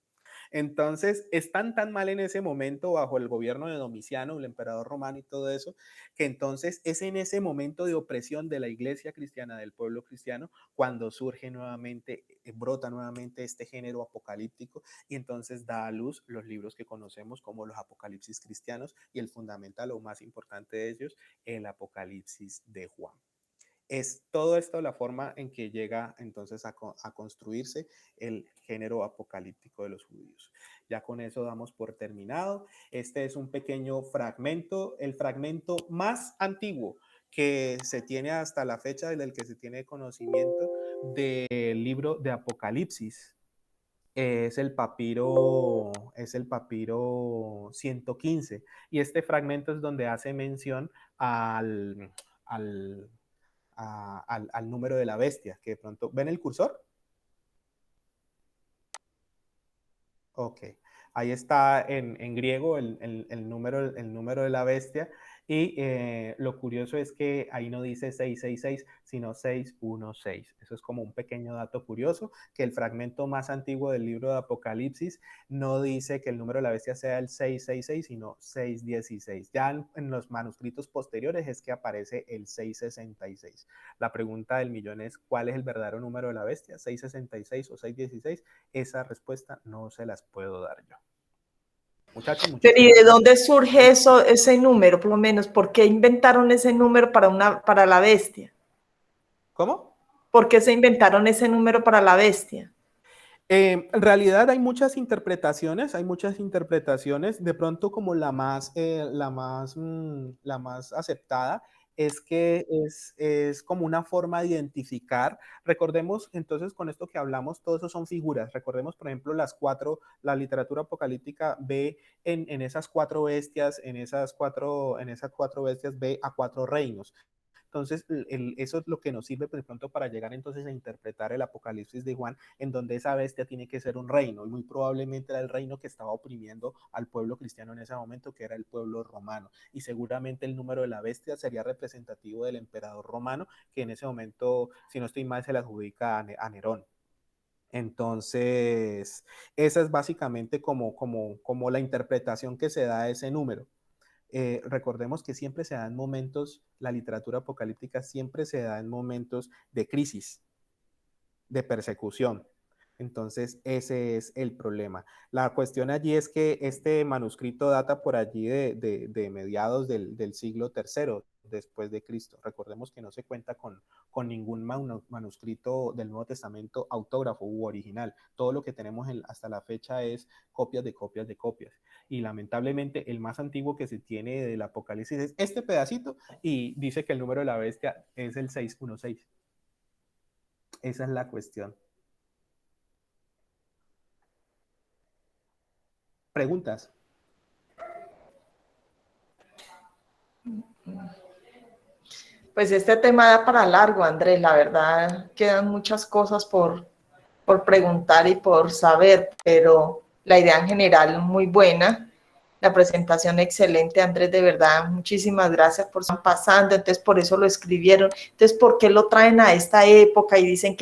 S1: Entonces, están tan mal en ese momento bajo el gobierno de Domiciano, el emperador romano y todo eso, que entonces es en ese momento de opresión de la iglesia cristiana, del pueblo cristiano, cuando surge nuevamente, brota nuevamente este género apocalíptico y entonces da a luz los libros que conocemos como los apocalipsis cristianos y el fundamental o más importante de ellos, el Apocalipsis de Juan. Es todo esto la forma en que llega entonces a construirse el género apocalíptico de los judíos. Ya con eso damos por terminado. Este es un pequeño fragmento, el fragmento más antiguo que se tiene hasta la fecha, del que se tiene conocimiento del libro de Apocalipsis. Es el papiro 115. Y este fragmento es donde hace mención al número de la bestia, que de pronto, ¿ven el cursor? Ok, ahí está en griego el número de la bestia y lo curioso es que ahí no dice 666, sino 616. Eso es como un pequeño dato curioso, que el fragmento más antiguo del libro de Apocalipsis no dice que el número de la bestia sea el 666, sino 616. Ya en los manuscritos posteriores es que aparece el 666. La pregunta del millón es, ¿cuál es el verdadero número de la bestia? ¿666 o 616? Esa respuesta no se las puedo dar yo. Muchachos,
S2: Pero ¿y de dónde surge ese número, por lo menos? ¿Por qué inventaron ese número para la bestia?
S1: ¿Cómo?
S2: ¿Por qué se inventaron ese número para la bestia?
S1: En realidad hay muchas interpretaciones, de pronto como la más aceptada es que es como una forma de identificar. Recordemos entonces con esto que hablamos, todo eso son figuras. Recordemos, por ejemplo, la literatura apocalíptica ve en esas cuatro bestias, ve a cuatro reinos. Entonces, eso es lo que nos sirve de pronto para llegar entonces a interpretar el Apocalipsis de Juan, en donde esa bestia tiene que ser un reino, y muy probablemente era el reino que estaba oprimiendo al pueblo cristiano en ese momento, que era el pueblo romano. Y seguramente el número de la bestia sería representativo del emperador romano, que en ese momento, si no estoy mal, se le adjudica a Nerón. Entonces, esa es básicamente como la interpretación que se da a ese número. Recordemos que siempre se da en momentos, la literatura apocalíptica siempre se da en momentos de crisis, de persecución. Entonces, ese es el problema. La cuestión allí es que este manuscrito data por allí de mediados del siglo III, después de Cristo. Recordemos que no se cuenta con ningún manuscrito del Nuevo Testamento autógrafo u original. Todo lo que tenemos hasta la fecha es copias de copias de copias. Y lamentablemente el más antiguo que se tiene del Apocalipsis es este pedacito y dice que el número de la bestia es el 616. Esa es la cuestión. ¿Preguntas?
S2: Pues este tema da para largo, Andrés, la verdad quedan muchas cosas por preguntar y por saber, pero la idea en general muy buena, la presentación excelente, Andrés, de verdad, muchísimas gracias por estar pasando, entonces por eso lo escribieron, entonces ¿por qué lo traen a esta época y dicen que